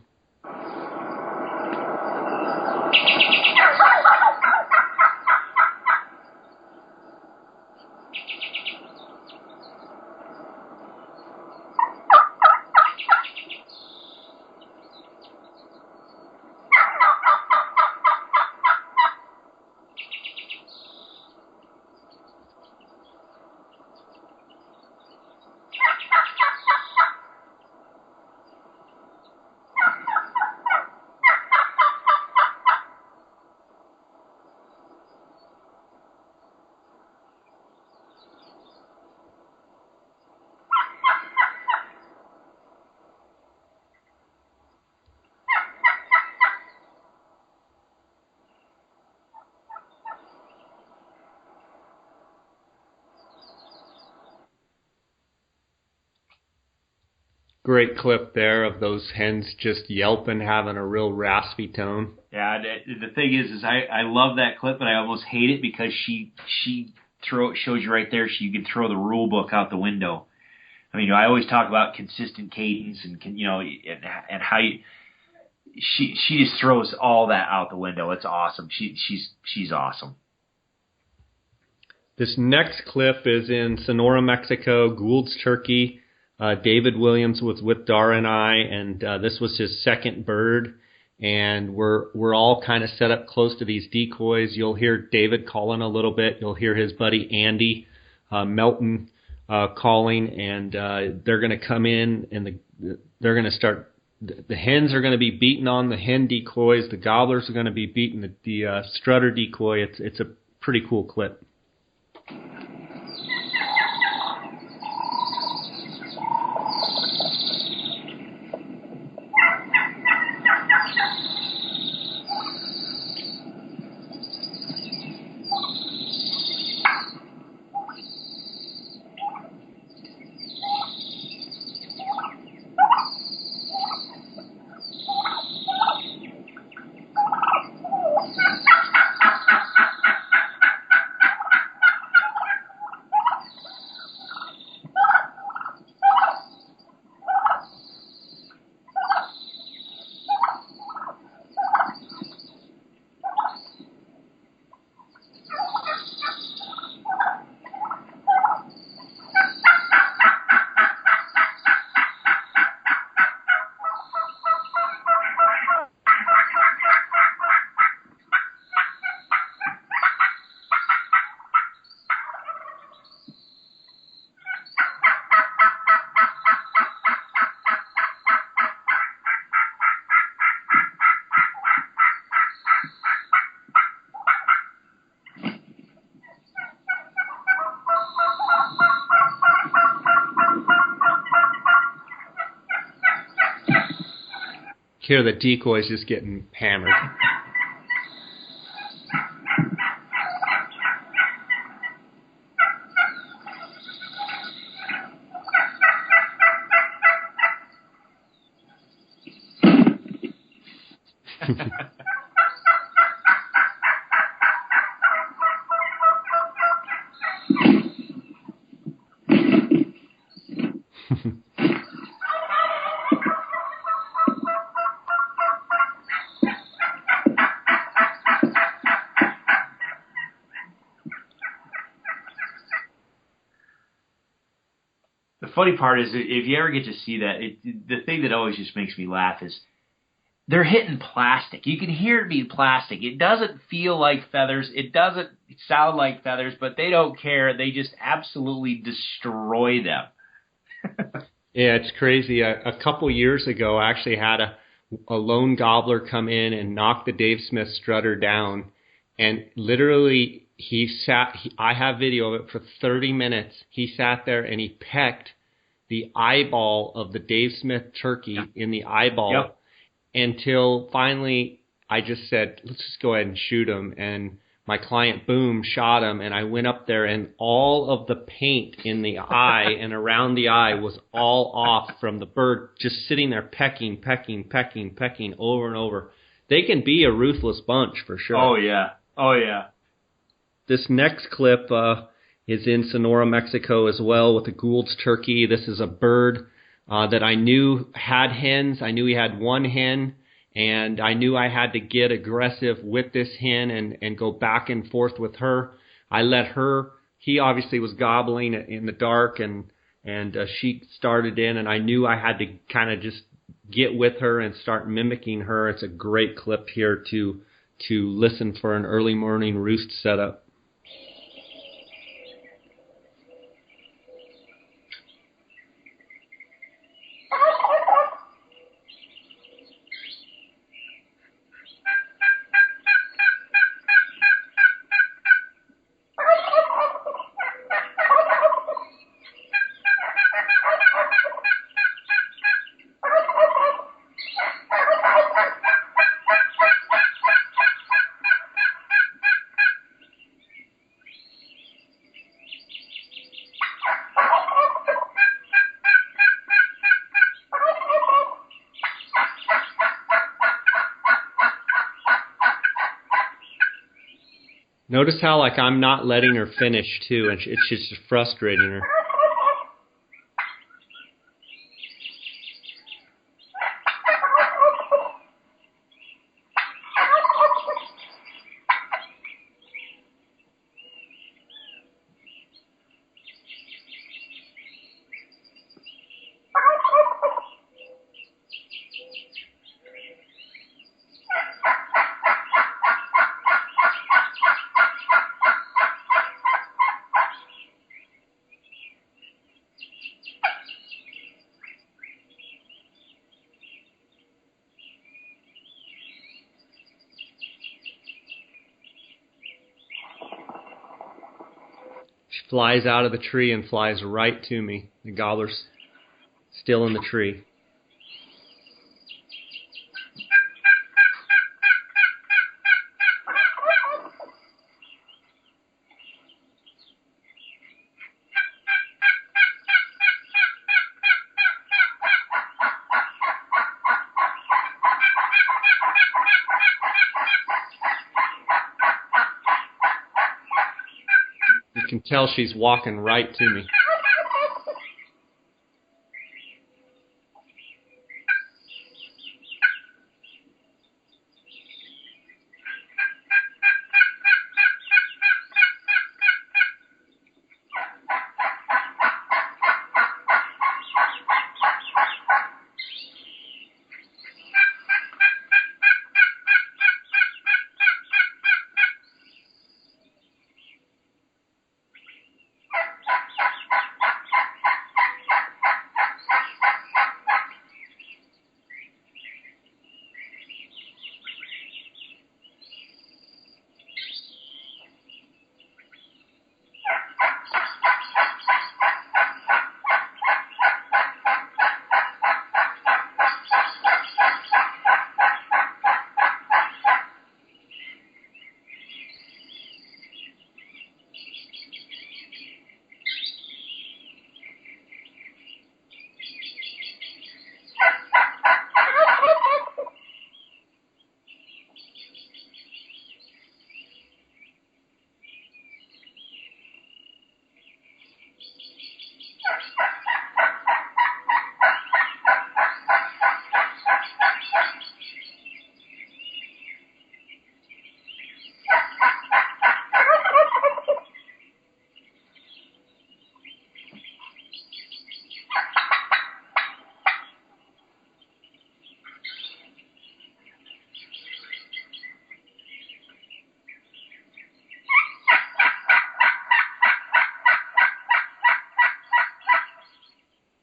Speaker 3: Great clip there of those hens just yelping, having a real raspy tone.
Speaker 2: Yeah, the thing is I love that clip, but I almost hate it because she shows you right there. You can throw the rule book out the window. I mean, I always talk about consistent cadence and how she just throws all that out the window. It's awesome. She's awesome.
Speaker 3: This next clip is in Sonora, Mexico, Gould's turkey. David Williams was with Dara and I, and this was his second bird. And we're all kind of set up close to these decoys. You'll hear David calling a little bit. You'll hear his buddy Andy Melton calling, and they're going to come in, and they're going to start. The hens are going to be beating on the hen decoys. The gobblers are going to be beating the strutter decoy. It's a pretty cool clip. Here the decoy's just getting hammered.
Speaker 2: The funny part is, if you ever get to see that, the thing that always just makes me laugh is they're hitting plastic. You can hear it being plastic. It doesn't feel like feathers. It doesn't sound like feathers, but they don't care. They just absolutely destroy them.
Speaker 3: Yeah, it's crazy. A couple years ago, I actually had a lone gobbler come in and knock the Dave Smith strutter down, and literally I have video of it for 30 minutes. He sat there and he pecked the eyeball of the Dave Smith turkey in the eyeball until finally I just said, let's just go ahead and shoot him. And my client, boom, shot him. And I went up there and all of the paint in the eye and around the eye was all off from the bird just sitting there pecking over and over. They can be a ruthless bunch for sure.
Speaker 2: Oh, yeah. Oh, yeah.
Speaker 3: This next clip is in Sonora, Mexico as well with the Gould's turkey. This is a bird that I knew had hens. I knew he had one hen, and I knew I had to get aggressive with this hen and go back and forth with her. I let her. He obviously was gobbling in the dark, and she started in, and I knew I had to kind of just get with her and start mimicking her. It's a great clip here to listen for an early morning roost setup. Notice how like I'm not letting her finish too, and it's just frustrating her. She flies out of the tree and flies right to me. The gobbler's still in the tree. You can tell she's walking right to me.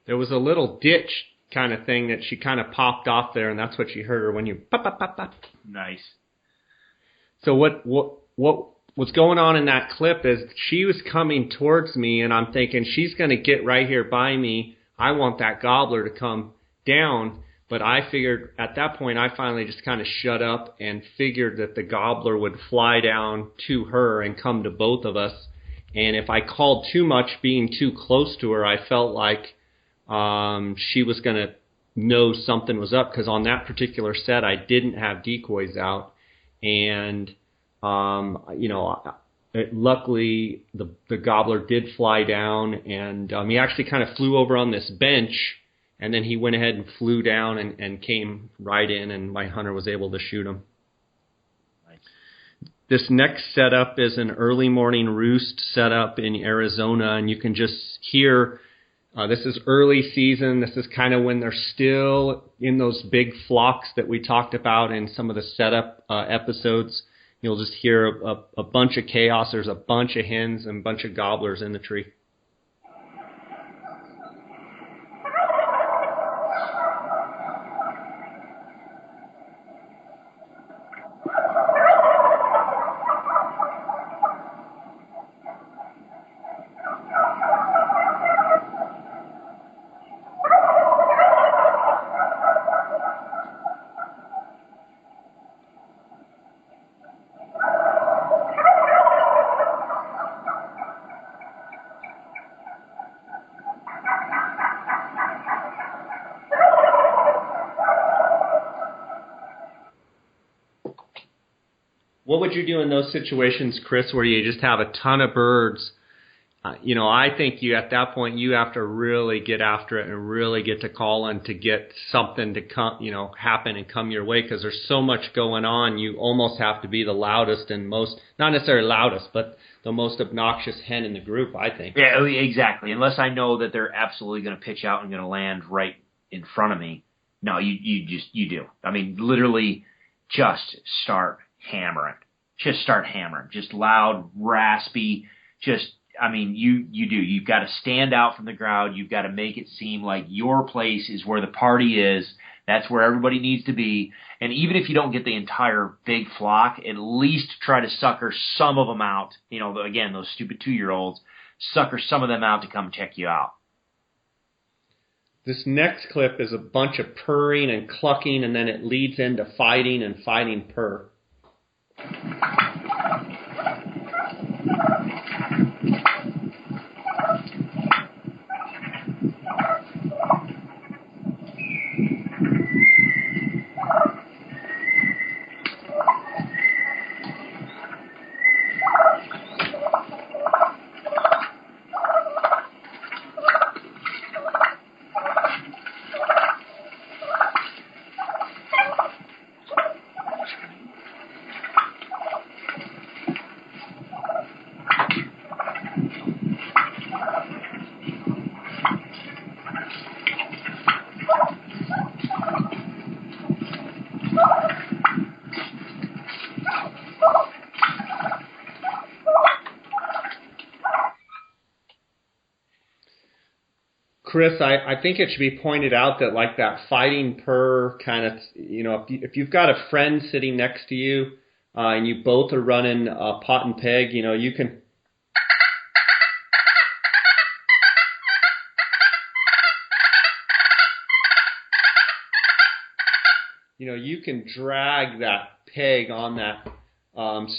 Speaker 3: There was a little ditch kind of thing that she kind of popped off there, and that's what you heard her when you pop, pop, pop, pop.
Speaker 2: Nice.
Speaker 3: So what's going on in that clip is she was coming towards me, and I'm thinking she's going to get right here by me. I want that gobbler to come down, but I figured at that point I finally just kind of shut up and figured that the gobbler would fly down to her and come to both of us. And if I called too much, being too close to her, I felt like she was going to know something was up, because on that particular set I didn't have decoys out, and luckily the gobbler did fly down, and he actually kind of flew over on this bench, and then he went ahead and flew down and came right in, and my hunter was able to shoot him.
Speaker 2: Nice.
Speaker 3: This next setup is an early morning roost setup in Arizona, and you can just hear. This is early season. This is kind of when they're still in those big flocks that we talked about in some of the setup episodes. You'll just hear a bunch of chaos. There's a bunch of hens and a bunch of gobblers in the tree. What would you do in those situations, Chris, where you just have a ton of birds? I think at that point you have to really get after it and really get to calling to get something to come, happen and come your way, because there's so much going on. You almost have to be the loudest and most, not necessarily loudest, but the most obnoxious hen in the group, I think.
Speaker 2: Yeah, exactly. Unless I know that they're absolutely going to pitch out and going to land right in front of me. No, you do. I mean, literally just start hammering. Just start hammering. Just loud, raspy, you do. You've got to stand out from the crowd. You've got to make it seem like your place is where the party is. That's where everybody needs to be. And even if you don't get the entire big flock, at least try to sucker some of them out. Again, those stupid 2-year-olds, sucker some of them out to come check you out.
Speaker 3: This next clip is a bunch of purring and clucking, and then it leads into fighting and fighting purr. Chris, I think it should be pointed out that like that fighting purr kind of, if you've got a friend sitting next to you and you both are running pot and peg, you can you can drag that peg on that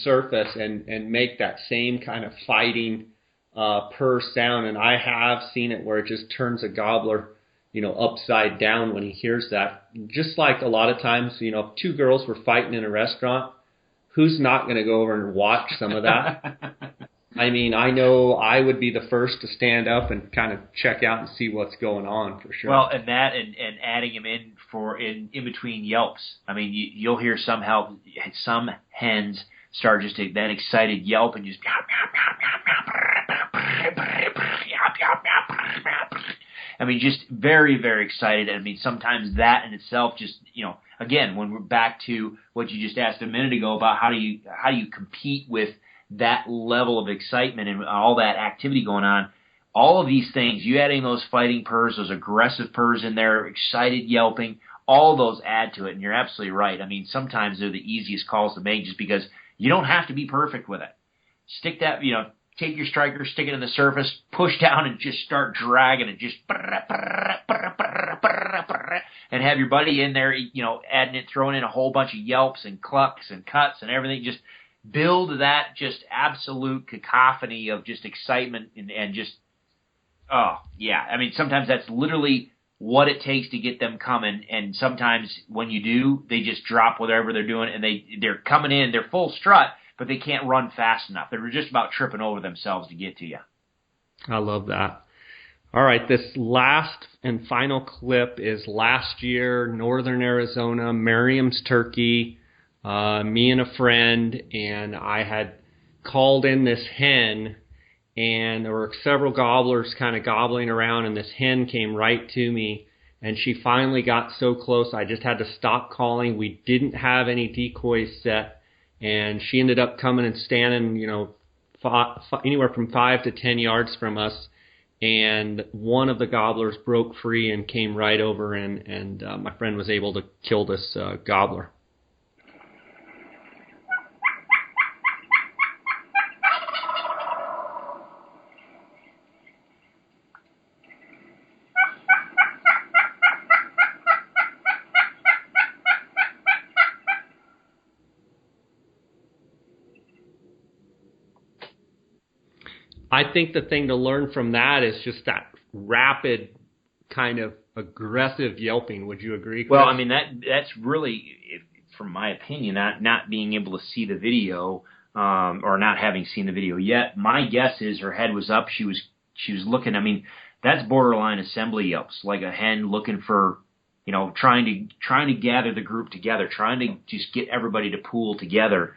Speaker 3: surface and make that same kind of fighting purr sound, and I have seen it where it just turns a gobbler, upside down when he hears that. Just like a lot of times, if 2 girls were fighting in a restaurant, who's not going to go over and watch some of that? I mean, I know I would be the first to stand up and kind of check out and see what's going on for sure.
Speaker 2: Well, and that and adding them in between yelps. I mean, you'll hear some hens start just that excited yelp and just just very, very excited. I mean, sometimes that in itself just, again, when we're back to what you just asked a minute ago about how do you compete with that level of excitement and all that activity going on, all of these things, you adding those fighting purrs, those aggressive purrs in there, excited yelping, all those add to it. And you're absolutely right. I mean, sometimes they're the easiest calls to make just because you don't have to be perfect with it. Stick that, take your striker, stick it in the surface, push down and just start dragging it, just and have your buddy in there, adding it, throwing in a whole bunch of yelps and clucks and cuts and everything. Just build that just absolute cacophony of just excitement and just, oh, yeah. I mean, sometimes that's literally what it takes to get them coming, and sometimes when you do, they just drop whatever they're doing, and they're coming in, they're full strut, but they can't run fast enough. They're just about tripping over themselves to get to you.
Speaker 3: I love that. All right, this last and final clip is last year, Northern Arizona, Merriam's turkey, me and a friend, and I had called in this hen, and there were several gobblers kind of gobbling around, and this hen came right to me, and she finally got so close I just had to stop calling. We didn't have any decoys set, and she ended up coming and standing, anywhere from 5 to 10 yards from us, and one of the gobblers broke free and came right over, and my friend was able to kill this gobbler. I think the thing to learn from that is just that rapid kind of aggressive yelping. Would you agree, Chris?
Speaker 2: Well, I mean, that's really, from my opinion, not being able to see the video, or not having seen the video yet, my guess is her head was up. She was looking. I mean, that's borderline assembly yelps, like a hen looking for, trying to gather the group together, trying to just get everybody to pool together.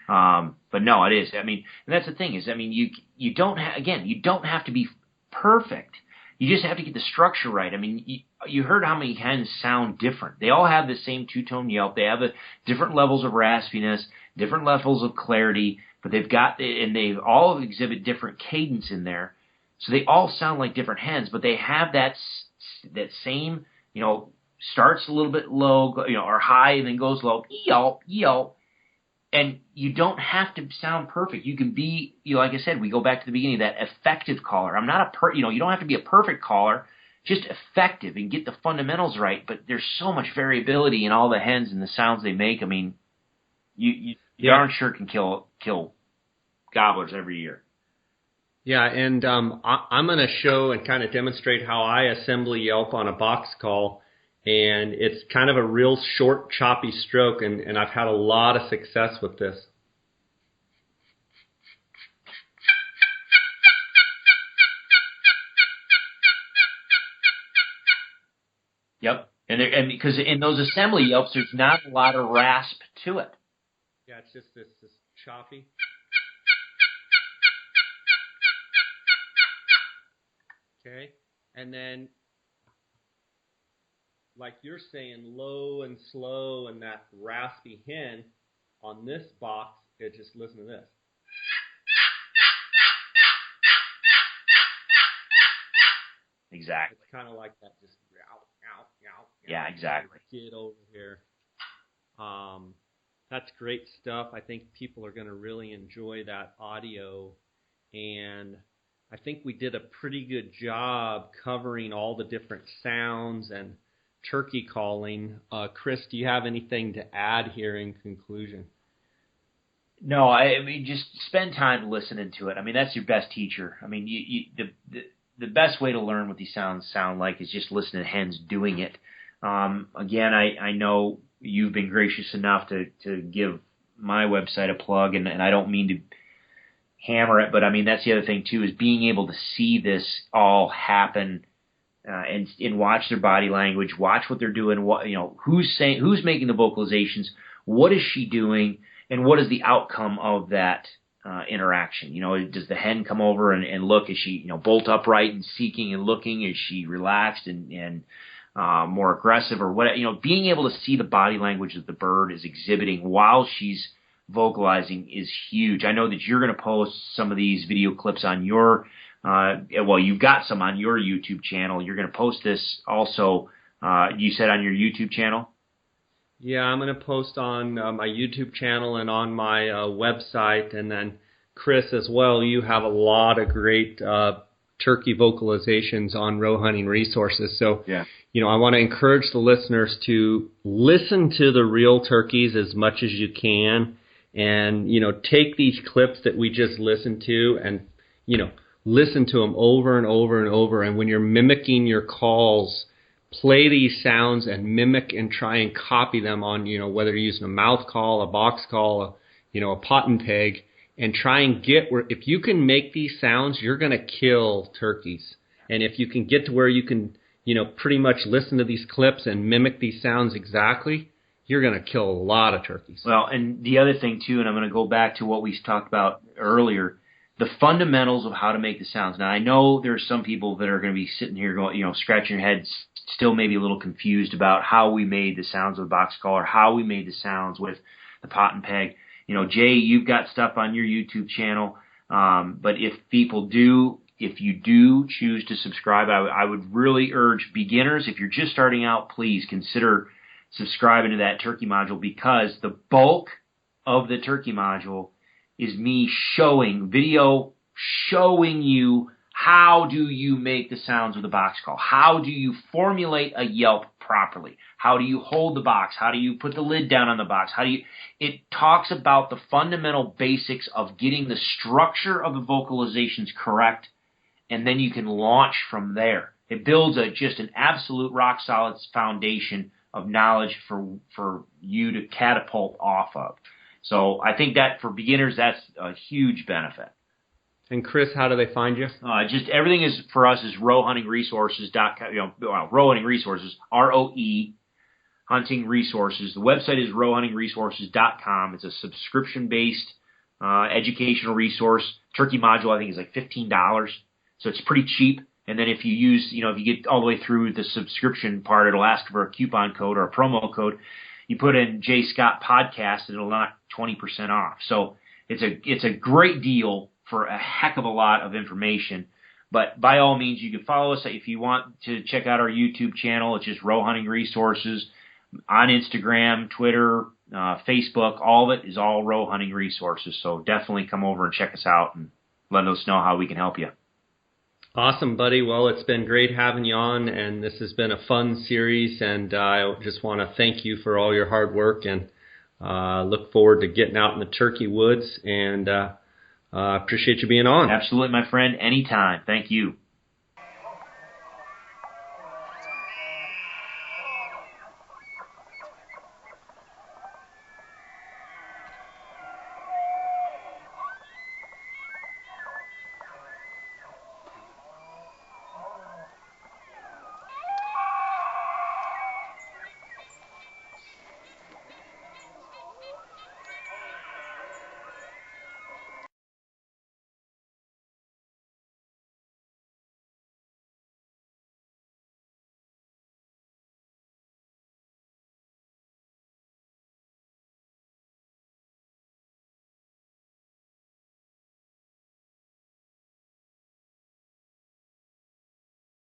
Speaker 2: But no, it is. I mean, and that's the thing is, I mean, you don't have to be perfect. You just have to get the structure right. I mean, you heard how many hens sound different. They all have the same two-tone yelp. They have different levels of raspiness, different levels of clarity, but they all exhibit different cadence in there. So they all sound like different hens, but they have that same, starts a little bit low, or high and then goes low, yelp, yelp. And you don't have to sound perfect. You can be, like I said, we go back to the beginning, that effective caller. I'm not you don't have to be a perfect caller, just effective and get the fundamentals right. But there's so much variability in all the hens and the sounds they make. I mean, you darn sure can kill gobblers every year.
Speaker 3: Yeah, and I'm going to show and kind of demonstrate how I assembly yelp on a box call. And it's kind of a real short, choppy stroke, and I've had a lot of success with this.
Speaker 2: Yep, and because in those assembly yelps, there's not a lot of rasp to it.
Speaker 3: Yeah, it's just this choppy. Okay, and then, like you're saying, low and slow and that raspy hen on this box, just listen to this.
Speaker 2: Exactly.
Speaker 3: It's kind of like that, just ow.
Speaker 2: Yeah, exactly.
Speaker 3: Get over here. That's great stuff. I think people are going to really enjoy that audio, and I think we did a pretty good job covering all the different sounds and turkey calling. Chris, do you have anything to add here in conclusion?
Speaker 2: No, I mean, just spend time listening to it. I mean, that's your best teacher. I mean, the best way to learn what these sounds sound like is just listen to hens doing it. Again, I know you've been gracious enough to give my website a plug, and I don't mean to hammer it, but I mean, that's the other thing too, is being able to see this all happen. And watch their body language, watch what they're doing, who's making the vocalizations, what is she doing, and what is the outcome of that interaction. Does the hen come over and look? Is she bolt upright and seeking and looking? Is she relaxed and more aggressive, or what? Being able to see the body language that the bird is exhibiting while she's vocalizing is huge. I know that you're going to post some of these video clips on your you've got some on your YouTube channel. You're going to post this also, you said, on your YouTube channel?
Speaker 3: Yeah, I'm going to post on my YouTube channel and on my website. And then, Chris, as well, you have a lot of great turkey vocalizations on Row Hunting Resources. So,
Speaker 2: yeah.
Speaker 3: I want to encourage the listeners to listen to the real turkeys as much as you can. And, take these clips that we just listened to and, listen to them over and over and over. And when you're mimicking your calls, play these sounds and mimic and try and copy them on, whether you're using a mouth call, a box call, a pot and peg, and try and get where, if you can make these sounds, you're going to kill turkeys. And if you can get to where you can, pretty much listen to these clips and mimic these sounds exactly, you're going to kill a lot of turkeys.
Speaker 2: Well, and the other thing too, and I'm going to go back to what we talked about earlier, the fundamentals of how to make the sounds. Now, I know there's some people that are going to be sitting here going, scratching your heads, still maybe a little confused about how we made the sounds with the box call or how we made the sounds with the pot and peg. Jay, you've got stuff on your YouTube channel, but if you do choose to subscribe, I would really urge beginners, if you're just starting out, please consider subscribing to that turkey module, because the bulk of the turkey module is me showing you how do you make the sounds with a box call. How do you formulate a yelp properly? How do you hold the box? How do you put the lid down on the box? It talks about the fundamental basics of getting the structure of the vocalizations correct, and then you can launch from there. It builds just an absolute rock solid foundation of knowledge for you to catapult off of. So I think that for beginners, that's a huge benefit.
Speaker 3: And Chris, how do they find you?
Speaker 2: Just everything is for us is rowhuntingresources.com. Row Hunting Resources, ROE Hunting Resources. The website is rowhuntingresources.com. It's a subscription-based educational resource. Turkey module, I think, is like $15, so it's pretty cheap. And then if you use, if you get all the way through the subscription part, it'll ask for a coupon code or a promo code. You put in J Scott Podcast, and it'll knock 20% off. So it's a great deal for a heck of a lot of information. But by all means, you can follow us if you want to check out our YouTube channel. It's just Row Hunting Resources. On Instagram, Twitter, Facebook, all of it is all Row Hunting Resources. So definitely come over and check us out and let us know how we can help you.
Speaker 3: Awesome, buddy. Well, it's been great having you on, and this has been a fun series, and I just want to thank you for all your hard work, and look forward to getting out in the turkey woods, and appreciate you being on.
Speaker 2: Absolutely, my friend. Anytime. Thank you.